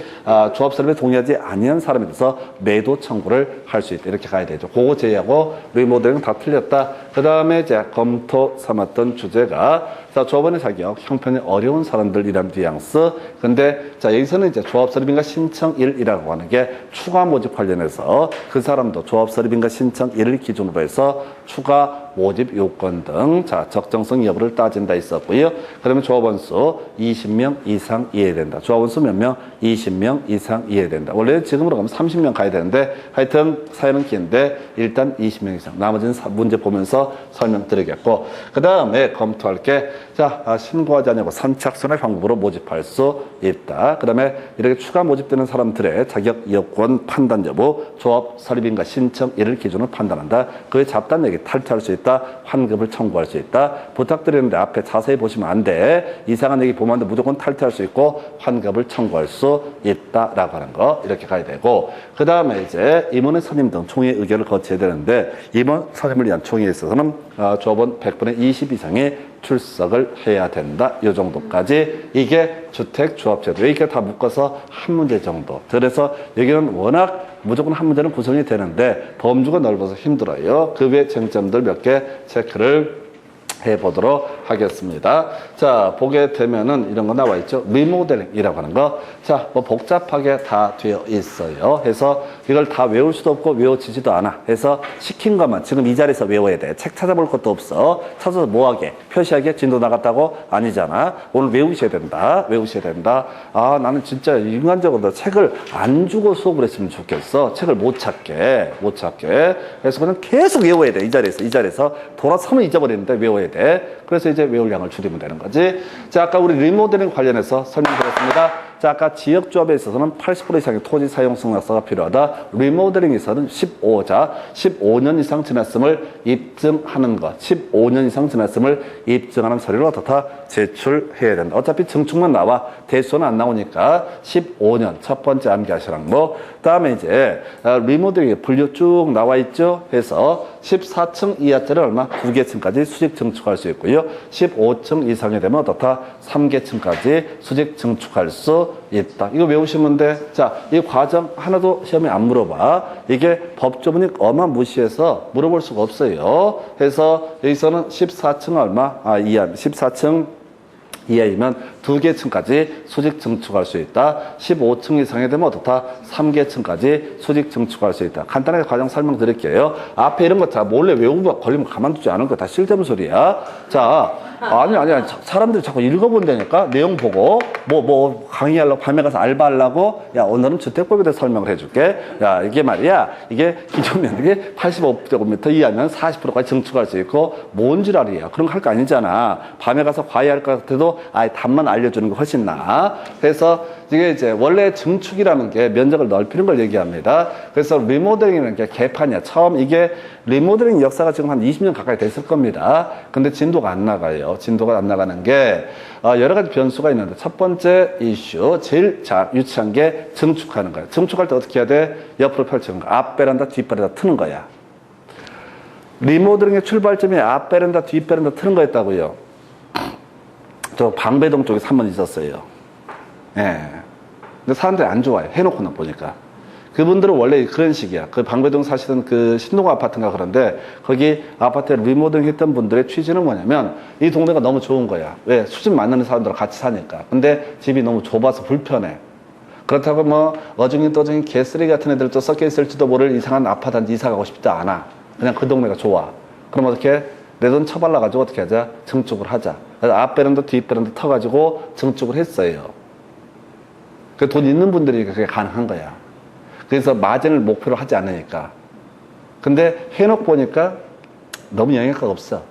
조합 설립에 동의하지 아니한 사람에 대해서 매도 청구를 할 수 있다. 이렇게 가야 되죠. 그거 제외하고 리모델링 다 틀렸다. 그 다음에 이제 검토 삼았던 주제가, 자, 조합원의 자격, 형편이 어려운 사람들이란 뉘앙스. 근데, 자, 여기서는 이제 조합 설립인가 신청일이라고 하는 게 추가 모집 관련해서 그 사람도 조합 설립인가 신청일을 기준으로 해서 추가 모집 요건 등, 자, 적정성 여부를 따진다 있었고요. 그러면 조합원 수 20명 이상 이해된다. 조합원 수 몇 명? 20명 이상 이해된다. 원래 지금으로 가면 30명 가야 되는데 하여튼 사연은 긴데 일단 20명 이상. 나머지는 문제 보면서 설명드리겠고. 그 다음에 검토할 게, 자, 신고하지 않냐고 선착순의 방법으로 모집할 수 있다. 그 다음에 이렇게 추가 모집되는 사람들의 자격 여건 판단 여부, 조합 설립인가 신청일을 기준으로 판단한다. 그의 잡단 얘기 탈퇴할 수 있다. 환급을 청구할 수 있다. 부탁드리는데 앞에 자세히 보시면 안 돼. 이상한 얘기 보면 안 돼. 무조건 탈퇴할 수 있고 환급을 청구할 수 있다라고 하는 거 이렇게 가야 되고, 그 다음에 이제 임원의 선임 등 총회 의결을 거쳐야 되는데 임원 선임을 위한 총회에 있어서는 조합원 100분의 20 이상의 출석을 해야 된다. 이 정도까지. 이게 주택조합제도. 이렇게 다 묶어서 한 문제 정도. 그래서 여기는 워낙 무조건 한 문제는 구성이 되는데 범주가 넓어서 힘들어요. 그 외 쟁점들 몇 개 체크를 해보도록 하겠습니다. 자, 보게 되면은 이런 거 나와 있죠. 리모델링이라고 하는 거. 자, 뭐 복잡하게 다 되어 있어요. 해서 이걸 다 외울 수도 없고 외워지지도 않아. 해서 시킨 것만 지금 이 자리에서 외워야 돼. 책 찾아볼 것도 없어. 찾아서 뭐하게? 표시하게? 진도 나갔다고? 아니잖아. 오늘 외우셔야 된다. 외우셔야 된다. 아, 나는 진짜 인간적으로 책을 안 주고 수업을 했으면 좋겠어. 책을 못 찾게. 그래서 그냥 계속 외워야 돼. 이 자리에서. 돌아서면 잊어버리는데 외워야 돼. 그래서 이제 외울 양을 줄이면 되는 거지. 자, 아까 우리 리모델링 관련해서 설명드렸습니다. 자, 아까 지역조합에 있어서는 80% 이상의 토지 사용 승낙서가 필요하다. 리모델링에서는 15년 이상 지났음을 입증하는 것. 15년 이상 지났음을 입증하는 서류를 어떻다? 제출해야 된다. 어차피 증축만 나와. 대수는 안 나오니까 15년 첫 번째 암기하시라는 거. 다음에 이제 리모델링 분류 쭉 나와 있죠. 해서 14층 이하짜리 얼마? 2개층까지 수직 증축할 수 있고요. 15층 이상이 되면 어떻다? 3개층까지 수직 증축할 수 있다. 이거 외우시면 돼. 자, 이 과정 하나도 시험에 안 물어봐. 이게 법조문이 어마무시해서 물어볼 수가 없어요. 그래서 여기서는 14층 얼마? 이하 14층 이하이면 2계층까지 수직 증축할 수 있다. 15층 이상이 되면 어떻다? 3계층까지 수직 증축할 수 있다. 간단하게 과정 설명드릴게요. 앞에 이런 거 다 몰래 외우고 걸리면 가만두지 않은 거 다 쓸데없는 소리야. 자, 아니. 사람들이 자꾸 읽어본다니까? 내용 보고, 강의하려고, 밤에 가서 알바하려고, 야, 오늘은 주택법에 대해서 설명을 해줄게. 야, 이게 말이야. 이게 기존 면적이 85제곱미터 이하면 40%까지 증축할 수 있고, 뭔 줄 알이야. 그런 거 할 거 아니잖아. 밤에 가서 과외할 것 같아도, 아예 답만 알려주는 게 훨씬 나아. 그래서, 이게 이제 원래 증축이라는 게 면적을 넓히는 걸 얘기합니다. 그래서 리모델링이라는 게 개판이야. 처음 이게 리모델링 역사가 지금 한 20년 가까이 됐을 겁니다. 근데 진도가 안 나가요. 진도가 안 나가는 게 여러 가지 변수가 있는데 첫 번째 이슈, 제일 유치한 게 증축하는 거야. 증축할 때 어떻게 해야 돼? 옆으로 펼치는 거야. 앞 베란다, 뒷 베란다 트는 거야. 리모델링의 출발점이 앞 베란다, 뒷 베란다 트는 거였다고요. 저 방배동 쪽에 3번 있었어요. 예. 근데 사람들이 안 좋아해. 해놓고는 보니까. 그분들은 원래 그런 식이야. 그 방배동 사시던 그 신동 아파트인가 그런데 거기 아파트에 리모델링 했던 분들의 취지는 뭐냐면 이 동네가 너무 좋은 거야. 왜? 수집 만나는 사람들과 같이 사니까. 근데 집이 너무 좁아서 불편해. 그렇다고 뭐 어중이 떠중이 개쓰레기 같은 애들도 섞여 있을지도 모를 이상한 아파트한테 이사 가고 싶지도 않아. 그냥 그 동네가 좋아. 그럼 어떻게? 내 돈 처발라가지고 어떻게 하자? 증축을 하자. 그래서 앞 베란다, 뒷 베란다 터가지고 증축을 했어요. 그 돈 있는 분들이 그게 가능한 거야. 그래서 마진을 목표로 하지 않으니까. 근데 해놓고 보니까 너무 영향가 없어.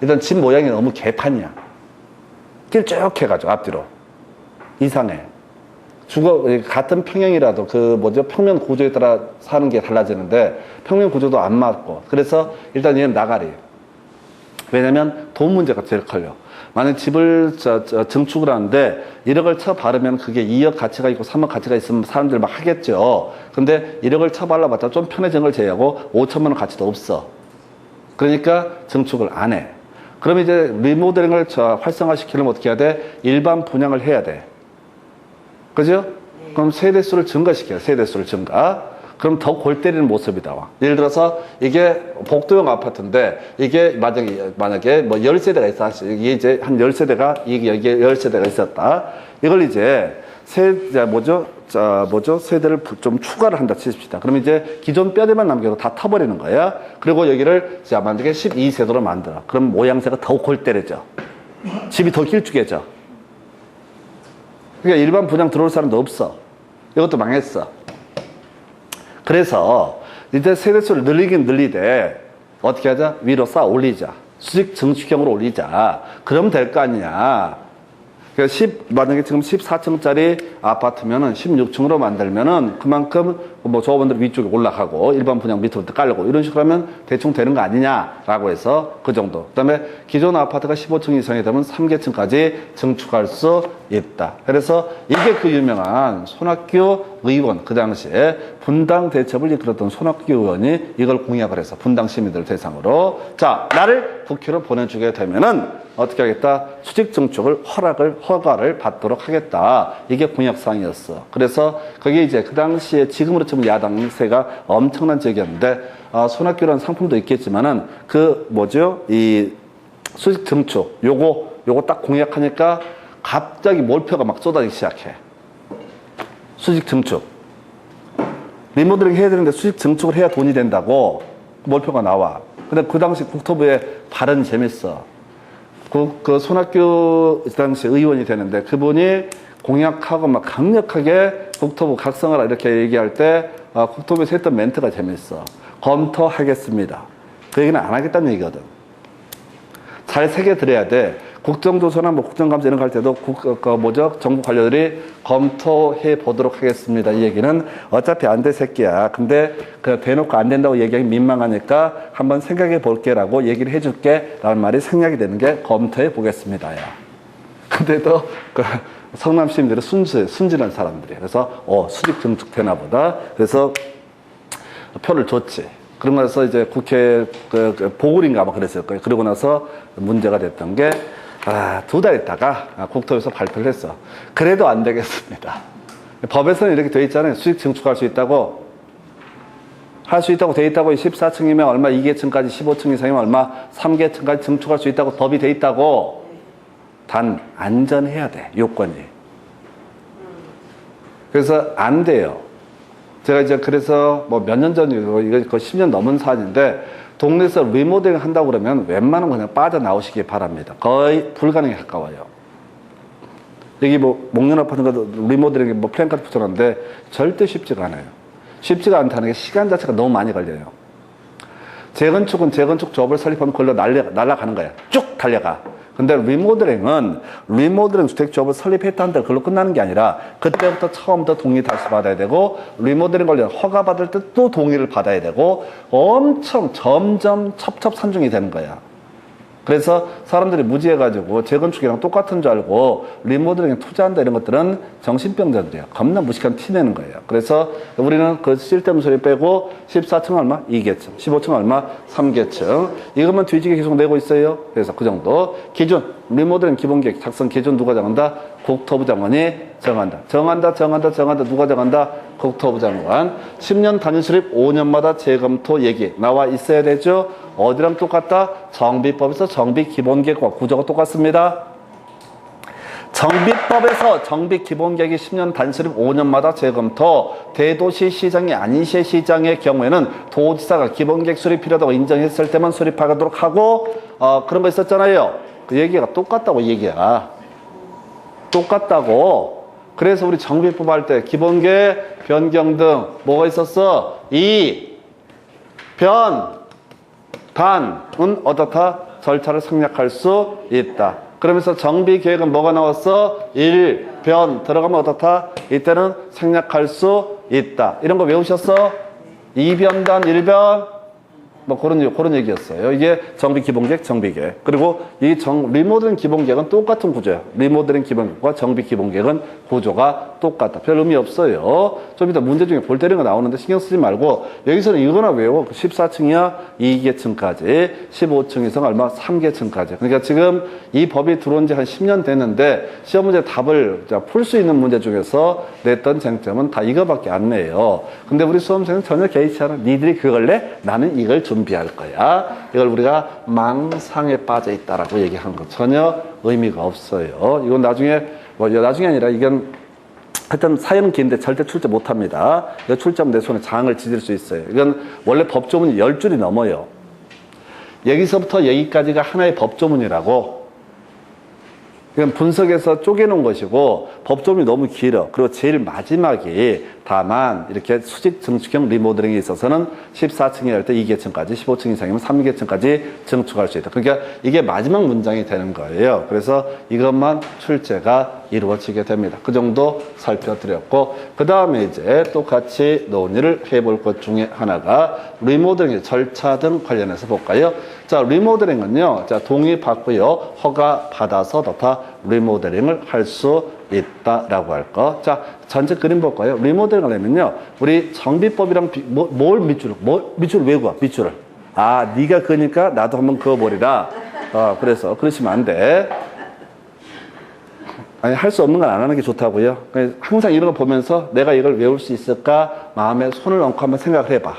일단 집 모양이 너무 개판이야. 길쭉해가지고 앞뒤로. 이상해. 같은 평형이라도 평면 구조에 따라 사는 게 달라지는데 평면 구조도 안 맞고. 그래서 일단 얘는 나가리. 왜냐면 돈 문제가 제일 커요. 만약 집을 증축을 하는데 1억을 쳐 바르면 그게 2억 가치가 있고 3억 가치가 있으면 사람들 막 하겠죠. 근데 1억을 쳐 발라봤자 좀 편해진 걸 제외하고 5천만 원 가치도 없어. 그러니까 증축을 안 해. 그럼 이제 리모델링을 활성화시키려면 어떻게 해야 돼? 일반 분양을 해야 돼. 그죠? 그럼 세대수를 증가시켜요. 세대수를 증가. 그럼 더 골 때리는 모습이 나와. 예를 들어서 이게 복도형 아파트인데 이게 만약에 뭐 10세대가 있어. 이게 이제 한 10세대가 이게 10세대가 있었다. 이걸 이제 세대를 좀 추가를 한다 치십시다. 그럼 이제 기존 뼈대만 남겨도 다 타버리는 거야. 그리고 여기를 만약에 12세대로 만들어. 그럼 모양새가 더 골 때려져. 집이 더 길쭉해져. 그러니까 일반 분양 들어올 사람도 없어. 이것도 망했어. 그래서 이제 세대수를 늘리긴 늘리되 어떻게 하자? 위로 쌓아 올리자. 수직 증축형으로 올리자. 그럼 될 거 아니냐. 그러니까 만약에 지금 14층짜리 아파트면은 16층으로 만들면은 그만큼 뭐 조합원들 위쪽에 올라가고 일반 분양 밑으로 깔고 이런 식으로 하면 대충 되는 거 아니냐라고 해서 그 정도. 그 다음에 기존 아파트가 15층 이상이 되면 3계층까지 증축할 수 있다. 그래서 이게 그 유명한 손학규 의원, 그 당시에 분당 대첩을 이끌었던 손학규 의원이 이걸 공약을 해서 분당 시민들 대상으로 자, 나를 국회로 보내주게 되면은 어떻게 하겠다? 수직 증축을 허가를 받도록 하겠다. 이게 공약사항이었어. 그래서 그게 이제 그 당시에 지금으로 치면 야당세가 엄청난 적이었는데 손학규라는 상품도 있겠지만은 이 수직 증축 요거 딱 공약하니까 갑자기 몰표가 막 쏟아지기 시작해. 수직 증축. 리모델링 해야 되는데 수직 증축을 해야 돈이 된다고 몰표가 나와. 근데 그 당시 국토부의 발언이 재밌어. 그 손학규 당시 의원이 되는데 그분이 공약하고 막 강력하게 국토부 각성하라 이렇게 얘기할 때 국토부에서 했던 멘트가 재밌어. 검토하겠습니다. 그 얘기는 안 하겠다는 얘기거든. 잘 새겨들어야 돼. 국정조사나 국정감사 이런 거 할 때도 정부 관료들이 검토해 보도록 하겠습니다. 이 얘기는 어차피 안 돼 새끼야. 근데 그냥 대놓고 안 된다고 얘기하기 민망하니까 한번 생각해 볼게라고 얘기를 해줄게 라는 말이 생략이 되는 게 검토해 보겠습니다야. 근데도 성남 시민들은 순진한 사람들이에요. 그래서 수직 증축 되나 보다. 그래서 표를 줬지. 그러고 나서 이제 국회 보궐인가 아마 그랬을 거예요. 그러고 나서 문제가 됐던 게 2달 있다가 국토부에서 발표를 했어. 그래도 안 되겠습니다. 법에서는 이렇게 돼 있잖아요. 수직 증축할 수 있다고. 할 수 있다고 돼 있다고. 14층이면 얼마, 2계층까지 15층 이상이면 얼마, 3계층까지 증축할 수 있다고 법이 돼 있다고. 단 안전해야 돼, 요건이. 그래서 안 돼요. 제가 이제 그래서 뭐 몇 년 전이고 이거 거의 10년 넘은 사안인데 동네에서 리모델링 한다고 그러면 웬만한 거 그냥 빠져나오시기 바랍니다. 거의 불가능에 가까워요. 여기 뭐 목련 아파트도 리모델링 뭐 플랜카드 붙여놨는데 절대 쉽지가 않아요. 쉽지가 않다는 게 시간 자체가 너무 많이 걸려요. 재건축은 재건축 조합을 설립하면 그걸로 날아가는 거야. 쭉 달려가. 근데 리모델링 주택 조합을 설립했다 한들 그걸로 끝나는 게 아니라 그때부터 처음부터 동의 다시 받아야 되고 리모델링 관련 허가 받을 때 또 동의를 받아야 되고 엄청 점점 첩첩산중이 되는 거야. 그래서 사람들이 무지해가지고 재건축이랑 똑같은 줄 알고 리모델링에 투자한다 이런 것들은 정신병자들이야. 겁나 무식한 티 내는 거예요. 그래서 우리는 그 쓸데없는 소리 빼고 14층 얼마? 2계층. 15층 얼마? 3계층. 이것만 뒤지게 계속 내고 있어요. 그래서 그 정도. 기준. 리모델링 기본계획 작성 기준 누가 정한다? 국토부 장관이 정한다. 정한다. 누가 정한다? 국토부 장관. 10년 단위 수립 5년마다 재검토 얘기 나와 있어야 되죠. 어디랑 똑같다? 정비법에서 정비기본계획과 구조가 똑같습니다. 정비법에서 정비기본계획이 10년 단수립 5년마다 재검토, 대도시 시장이 아닌 시장의 경우에는 도지사가 기본계획 수립 필요하다고 인정했을 때만 수립하도록 하고 그런 거 있었잖아요. 그 얘기가 똑같다고 얘기야. 똑같다고. 그래서 우리 정비법 할 때 기본계획 변경 등 뭐가 있었어? 단은 어떻다? 절차를 생략할 수 있다. 그러면서 정비계획은 뭐가 나왔어? 들어가면 어떻다? 이때는 생략할 수 있다. 이런 거 외우셨어? 이변단, 뭐 그런 얘기였어요. 이게 정비기본계획, 정비계획. 그리고 이 리모델링 기본계획은 똑같은 구조예요. 리모델링 기본계획과 정비기본계획은 구조가 똑같다. 별 의미 없어요. 좀 이따 문제 중에 볼 때리는 거 나오는데 신경 쓰지 말고 여기서는 이거나 외워. 14층이야 2계층까지, 15층에서 얼마? 3계층까지. 그러니까 지금 이 법이 들어온 지 한 10년 됐는데 시험 문제 답을 풀 수 있는 문제 중에서 냈던 쟁점은 다 이거밖에 안 내요. 근데 우리 수험생은 전혀 개의치 않아. 니들이 그걸 내? 나는 이걸 준비할 거야. 이걸 우리가 망상에 빠져 있다라고 얘기하는 거 전혀 의미가 없어요. 이건 나중에 나중에 아니라 이건 하여튼 사연은 긴데 절대 출제 못 합니다. 이거 출제하면 내 손에 장을 찢을 수 있어요. 이건 원래 법조문이 10줄이 넘어요. 여기서부터 여기까지가 하나의 법조문이라고. 이건 분석해서 쪼개놓은 것이고 법조문이 너무 길어. 그리고 제일 마지막이 다만 이렇게 수직 증축형 리모델링에 있어서는 14층이 할 때 2계층까지, 15층 이상이면 3계층까지 증축할 수 있다. 그러니까 이게 마지막 문장이 되는 거예요. 그래서 이것만 출제가 이루어지게 됩니다. 그 정도 살펴드렸고 그 다음에 이제 똑같이 논의를 해볼 것 중에 하나가 리모델링의 절차 등 관련해서 볼까요? 자, 리모델링은요. 자, 동의 받고요. 허가 받아서 다 리모델링을 할 수 있다라고 할 거. 자, 전체 그림 볼까요? 리모델링 하려면요. 우리 정비법이랑 뭘 밑줄을 외우고 와, 밑줄을. 아, 네가 그니까 나도 한번 그어버리라. 그래서 그러시면 안 돼. 아니, 할 수 없는 건 안 하는 게 좋다고요. 항상 이런 거 보면서 내가 이걸 외울 수 있을까? 마음에 손을 얹고 한번 생각을 해봐.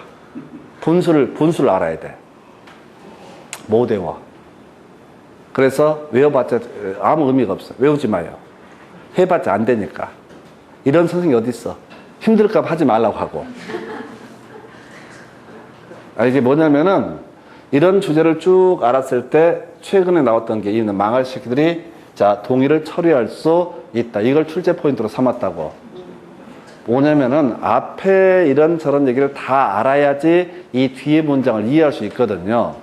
분수를 알아야 돼. 못 외워. 그래서 외워봤자 아무 의미가 없어. 외우지 마요. 해봤자 안 되니까. 이런 선생님이 어디 있어? 힘들까 봐 하지 말라고 하고. 이게 뭐냐면은 이런 주제를 쭉 알았을 때 최근에 나왔던 게 이 망할 새끼들이 자, 동의를 처리할 수 있다. 이걸 출제 포인트로 삼았다고. 뭐냐면은 앞에 이런저런 얘기를 다 알아야지 이 뒤에 문장을 이해할 수 있거든요.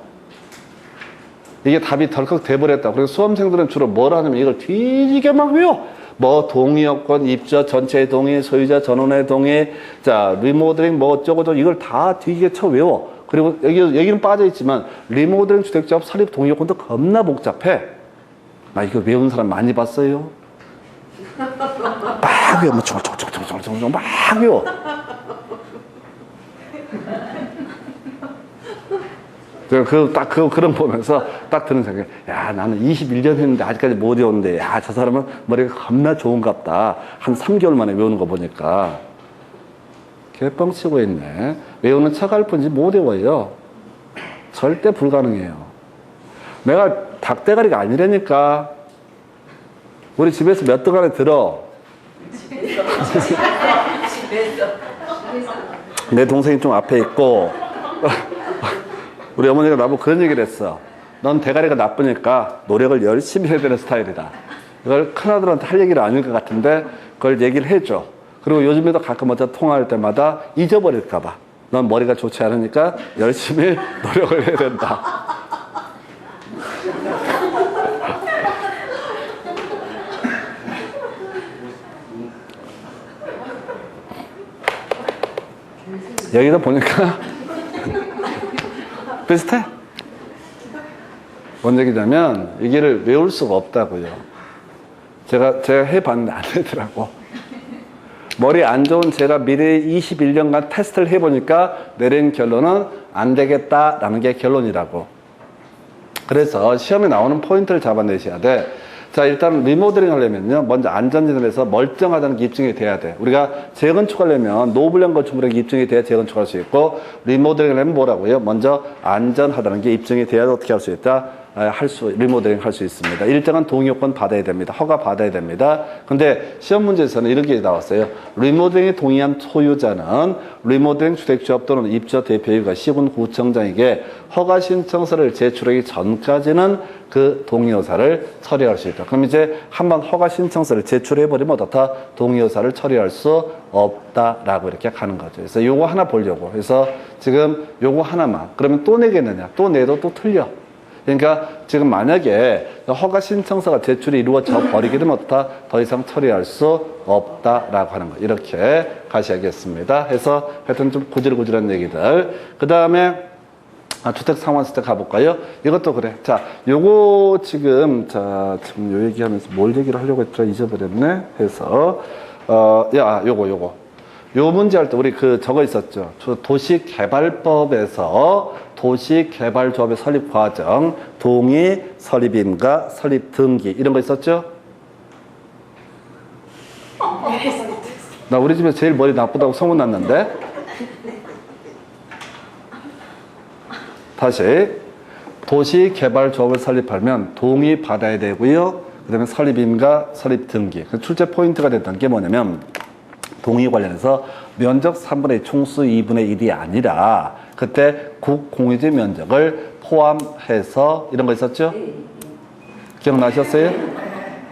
이게 답이 덜컥 돼버렸다. 그래서 수험생들은 주로 뭘 하냐면 이걸 뒤지게 막 외워. 뭐 동의여건, 입주자 전체의 동의, 소유자 전원의 동의, 자 리모델링 뭐 어쩌고저쩌고 이걸 다 뒤지게 쳐 외워. 그리고 여기는 빠져있지만 리모델링 주택조합 설립 동의여건도 겁나 복잡해. 나 이거 외운 사람 많이 봤어요. 막 외워. 뭐 막 외워. 그런 보면서 딱 드는 생각이, 야, 나는 21년 했는데 아직까지 못 외웠는데, 야, 저 사람은 머리가 겁나 좋은갑다. 한 3개월 만에 외우는 거 보니까. 개뻥치고 있네. 외우는 척할 뿐이지 못 외워요. 절대 불가능해요. 내가 닭대가리가 아니라니까. 우리 집에서 몇 등 안에 들어? 내 동생이 좀 앞에 있고 우리 어머니가 나보고 그런 얘기를 했어. 넌 대가리가 나쁘니까 노력을 열심히 해야 되는 스타일이다. 이걸 큰아들한테 할 얘기를 아닐 것 같은데 그걸 얘기를 해줘. 그리고 요즘에도 가끔 어쩌 통화할 때마다 잊어버릴까 봐. 넌 머리가 좋지 않으니까 열심히 노력을 해야 된다. 여기서 보니까 비슷해. 뭔 얘기냐면 이게를 외울 수가 없다고요. 제가 해봤는데 안 되더라고. 머리 안 좋은 제가 미래 21년간 테스트를 해보니까 내린 결론은 안 되겠다라는 게 결론이라고. 그래서 시험에 나오는 포인트를 잡아내셔야 돼. 자, 일단 리모델링 하려면요, 먼저 안전진을 해서 멀쩡하다는 게 입증이 돼야 돼. 우리가 재건축하려면 노블령 건축물에게 입증이 돼야 재건축할 수 있고, 리모델링을 하면 뭐라고요? 먼저 안전하다는 게 입증이 돼야 어떻게 할 수 있다? 리모델링 할 수 있습니다. 일정한 동의 요건 받아야 됩니다. 허가 받아야 됩니다. 근데 시험 문제에서는 이렇게 나왔어요. 리모델링에 동의한 소유자는 리모델링 주택조합 또는 입주자 대표이가 시군구청장에게 허가 신청서를 제출하기 전까지는 그 동의여사를 처리할 수 있다. 그럼 이제 한번 허가 신청서를 제출해버리면 어떻다? 동의여사를 처리할 수 없다라고 이렇게 가는 거죠. 그래서 요거 하나 보려고. 그래서 지금 요거 하나만. 그러면 또 내겠느냐? 또 내도 또 틀려. 그러니까 지금 만약에 허가 신청서가 제출이 이루어져 버리게 되면 어떻다? 더 이상 처리할 수 없다라고 하는 거. 이렇게 가셔야겠습니다. 해서 하여튼 좀 구질구질한 얘기들. 그 다음에 주택 상환세 가볼까요? 이것도 그래. 자, 요거 지금 지금 요 얘기하면서 뭘 얘기를 하려고 했더라 잊어버렸네. 해서 요거. 요 문제 할 때 우리 저거 있었죠. 도시개발법에서 도시개발조합의 설립 과정, 동의, 설립인가, 설립 등기 이런 거 있었죠? 나 우리 집에서 제일 머리 나쁘다고 소문났는데. 다시 도시개발조합을 설립하려면 동의 받아야 되고요. 그 다음에 설립인가, 설립 등기. 출제 포인트가 됐던 게 뭐냐면 동의 관련해서 면적 3분의 2 총수 2분의 1이 아니라 그때 국공유지 면적을 포함해서 이런 거 있었죠? 기억나셨어요?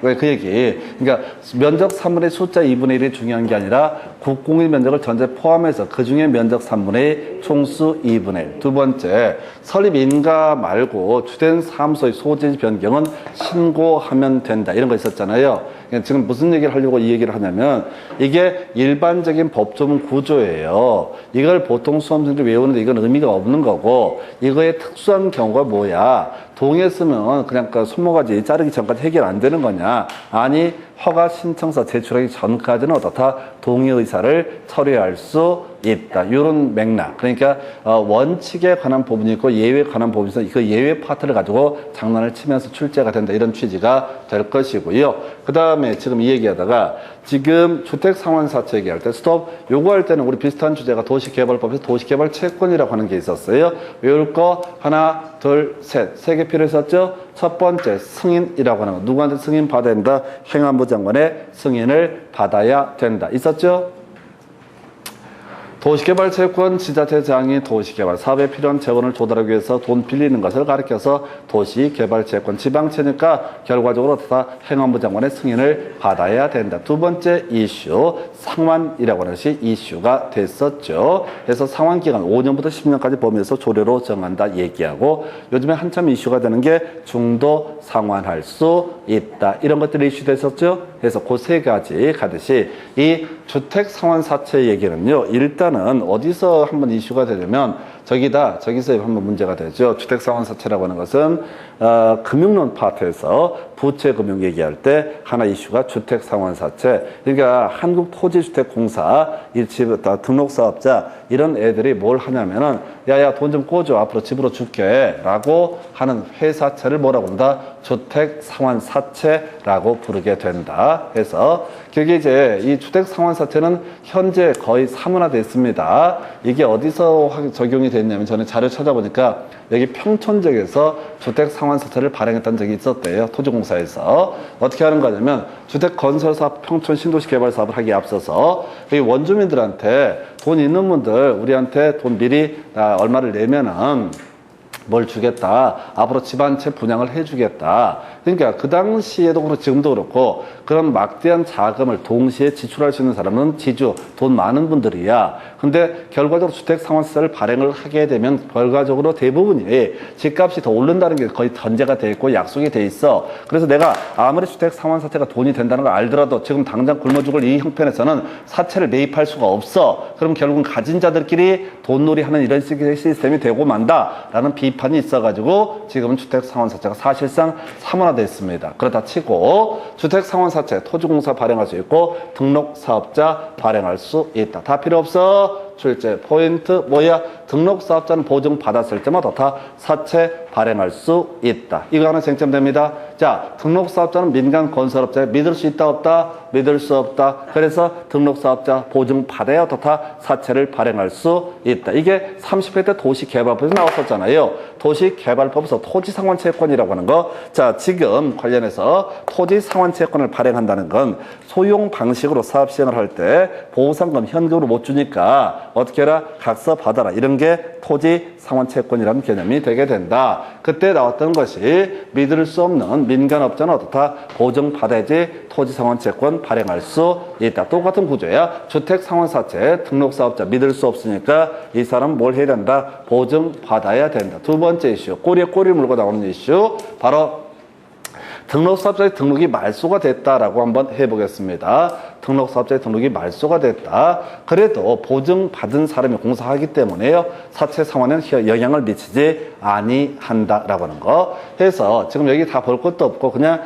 왜 그 얘기? 그러니까 면적 3분의 숫자 2분의 1이 중요한 게 아니라 국공유 면적을 전체 포함해서 그 중에 면적 3분의 1, 총수 2분의 1. 두 번째, 설립 인가 말고 주된 사무소의 소재 변경은 신고하면 된다. 이런 거 있었잖아요. 지금 무슨 얘기를 하려고 이 얘기를 하냐면 이게 일반적인 법조문 구조예요. 이걸 보통 수험생들이 외우는데 이건 의미가 없는 거고 이거의 특수한 경우가 뭐야? 동의했으면 그냥 손모가지 자르기 전까지 해결 안 되는 거냐? 아니 허가 신청서 제출하기 전까지는 어떻다? 동의 의사를 처리할 수 있다. 이런 맥락. 그러니까 원칙에 관한 부분이 있고 예외에 관한 부분이 있어서 그 예외 파트를 가지고 장난을 치면서 출제가 된다. 이런 취지가 될 것이고요. 그 다음에 지금 이 얘기하다가 지금 주택상환사채 얘기할 때 스톱 요거 할 때는 우리 비슷한 주제가 도시개발법에서 도시개발채권이라고 하는 게 있었어요. 외울 거 하나 둘 셋 세 개 필요했었죠. 첫 번째 승인이라고 하는 거. 누구한테 승인 받아야 된다? 행안부 장관의 승인을 받아야 된다. 있었죠? 도시개발채권 지자체장이 도시개발 사업에 필요한 재원을 조달하기 위해서 돈 빌리는 것을 가리켜서 도시개발채권 지방채니까 결과적으로 다 행안부 장관의 승인을 받아야 된다. 두 번째 이슈 상환이라고 하는 것이 이슈가 됐었죠. 그래서 상환기간 5년부터 10년까지 범위에서 조례로 정한다 얘기하고 요즘에 한참 이슈가 되는 게 중도 상환할 수 있다. 이런 것들이 이슈됐었죠. 그래서 그 세 가지 가듯이 이 주택상환사채 얘기는요. 일단은 어디서 한번 이슈가 되려면 저기서 한번 문제가 되죠. 주택상환사채라고 하는 것은 금융론 파트에서 부채금융 얘기할 때 하나 이슈가 주택상환사채. 그러니까 한국토지주택공사 등록사업자 이런 애들이 뭘 하냐면은 야야 돈 좀 꿔줘 앞으로 집으로 줄게 라고 하는 회사채를 뭐라고 한다? 주택상환사채라고 부르게 된다. 해서 그게 이제 이 주택상환사채는 현재 거의 사문화됐습니다. 이게 어디서 적용이 됐냐면 저는 자료 찾아보니까 여기 평촌 지역에서 주택상환 상환사채를 발행했던 적이 있었대요. 토지공사에서. 어떻게 하는 거냐면 주택건설사업, 평촌 신도시 개발 사업을 하기에 앞서서 이 원주민들한테 돈 있는 분들 우리한테 돈 미리 얼마를 내면은 뭘 주겠다. 앞으로 집 한 채 분양을 해주겠다. 그러니까 그 당시에도 그렇고 지금도 그렇고 그런 막대한 자금을 동시에 지출할 수 있는 사람은 지주, 돈 많은 분들이야. 근데 결과적으로 주택상환사채를 발행을 하게 되면 결과적으로 대부분이 집값이 더 오른다는 게 거의 전제가 돼 있고 약속이 돼 있어. 그래서 내가 아무리 주택상환사채가 돈이 된다는 걸 알더라도 지금 당장 굶어 죽을 이 형편에서는 사채를 매입할 수가 없어. 그럼 결국은 가진 자들끼리 돈놀이 하는 이런 시스템이 되고 만다라는 비판이 있어가지고 지금은 주택상환사채가 사실상 사문화됐습니다. 그렇다 치고 주택상환사채 토지공사 발행할 수 있고 등록사업자 발행할 수 있다. 다 필요 없어. 출제 포인트 뭐야? 등록사업자는 보증받았을 때마다 다 사채 발행할 수 있다. 이거 하나 쟁점됩니다. 자, 등록사업자는 민간건설업자에 믿을 수 있다 없다? 믿을 수 없다. 그래서 등록사업자 보증받아야 다 사채를 발행할 수 있다. 이게 30회 때 도시개발법에서 나왔었잖아요. 도시개발법에서 토지상환채권이라고 하는 거. 자, 지금 관련해서 토지상환채권을 발행한다는 건 소용 방식으로 사업 시행을 할 때 보상금 현금으로 못 주니까 어떻게 해라? 각서 받아라. 이런 게 토지상환채권이라는 개념이 되게 된다. 그때 나왔던 것이 믿을 수 없는 민간업자는 어떻다? 보증받아야지 토지상환채권 발행할 수 있다. 똑같은 구조야. 주택상환사채 등록사업자 믿을 수 없으니까 이 사람 뭘 해야 된다? 보증받아야 된다. 두 번째 이슈. 꼬리에 꼬리를 물고 나오는 이슈. 바로 등록사업자의 등록이 말소가 됐다라고 한번 해보겠습니다. 등록사업자의 등록이 말소가 됐다. 그래도 보증받은 사람이 공사하기 때문에요. 사채 상환에는 영향을 미치지 아니한다라고 하는 거. 해서 지금 여기 다 볼 것도 없고 그냥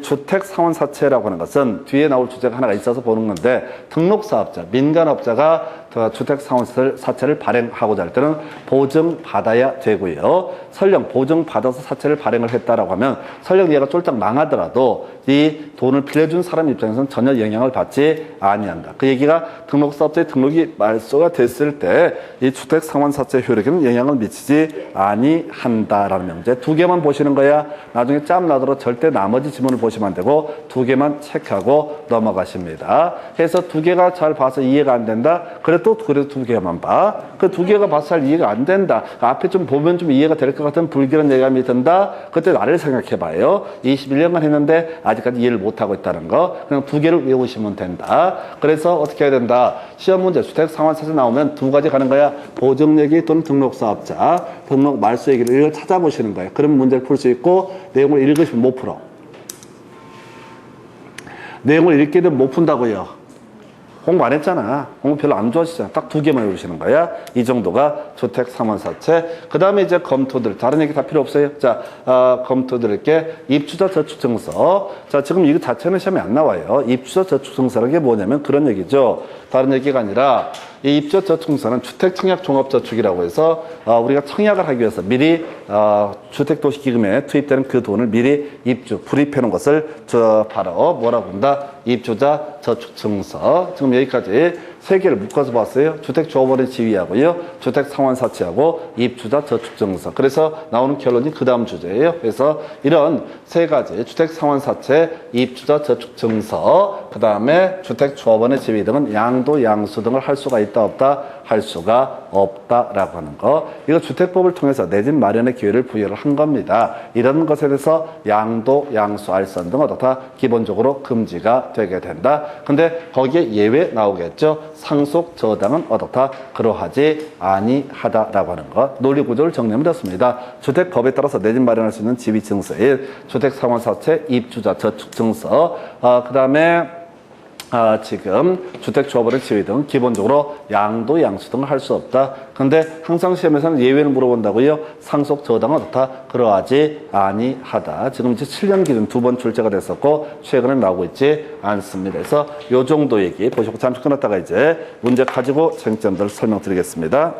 주택상환사채라고 하는 것은 뒤에 나올 주제가 하나가 있어서 보는 건데 등록사업자, 민간업자가 주택상환사채를 발행하고자 할 때는 보증받아야 되고요. 설령 보증받아서 사채를 발행을 했다라고 하면 설령 얘가 쫄딱 망하더라도 이 돈을 빌려준 사람 입장에서는 전혀 영향을 받지 아니한다. 그 얘기가 등록사업자의 등록이 말소가 됐을 때 이 주택상환사채 효력에는 영향을 미치지 아니한다라는 명제. 두 개만 보시는 거야. 나중에 짬 나더라도 절대 나머지 지문을 보시면 안 되고 두 개만 체크하고 넘어가십니다. 해서 두 개가 잘 봐서 이해가 안 된다. 그래도 두 개만 봐. 그 두 개가 봐서 잘 이해가 안 된다. 앞에 좀 보면 좀 이해가 될 것 같은 불길한 예감이 든다. 그때 나를 생각해봐요. 21년간 했는데 아직까지 이해를 못하고 있다는 거. 그냥 두 개를 외우시면 된다. 그래서 어떻게 해야 된다? 시험 문제 주택상환사채 나오면 두 가지 가는 거야. 보증얘기 또는 등록사업자, 등록 말소 얘기를 이걸 찾아보시는 거예요. 그럼 문제를 풀 수 있고 내용을 읽으시면 못 풀어. 내용을 읽게 되면 못 푼다고요. 공부 안 했잖아. 공부 별로 안 좋아하시잖아. 딱 두 개만 외우시는 거야. 이 정도가 주택상환사채. 그 다음에 이제 검토들. 다른 얘기 다 필요 없어요. 자, 검토드릴게. 입주자 저축증서. 자, 지금 이거 자체는 시험에 안 나와요. 입주자 저축증서라는 게 뭐냐면 그런 얘기죠. 다른 얘기가 아니라 이 입주자 저축증서는 주택청약 종합저축이라고 해서 우리가 청약을 하기 위해서 미리 주택도시기금에 투입되는 그 돈을 미리 불입해 놓은 것을 바로 뭐라고 한다? 입주자 저축증서. 지금 여기까지 세 개를 묶어서 봤어요. 주택조합원의 지위하고요. 주택상환사채하고 입주자 저축증서. 그래서 나오는 결론이 그 다음 주제예요. 그래서 이런 세 가지 주택상환사채, 입주자 저축증서, 그 다음에 주택조합원의 지위 등은 양도, 양수 등을 할 수가 있다 없다? 할 수가 없다라고 하는 거. 이거 주택법을 통해서 내 집 마련의 기회를 부여를 한 겁니다. 이런 것에 대해서 양도, 양수, 알선 등 어떻다? 기본적으로 금지가 되게 된다. 근데 거기에 예외 나오겠죠. 상속 저당은 어떻다? 그러하지 아니하다라고 하는 것. 논리 구조를 정리하면 됐습니다. 주택법에 따라서 내 집 마련할 수 있는 지위 증서일 주택상환사채, 입주자 저축증서, 그 다음에 지금 주택조합원의 지위 등 기본적으로 양도, 양수 등을 할 수 없다. 근데 항상 시험에서는 예외를 물어본다고요. 상속 저당은 어떻다? 그러하지 아니하다. 지금 이제 7년 기준 두 번 출제가 됐었고 최근에 나오고 있지 않습니다. 그래서 요 정도 얘기 보시고 잠시 끊었다가 이제 문제 가지고 쟁점들을 설명드리겠습니다.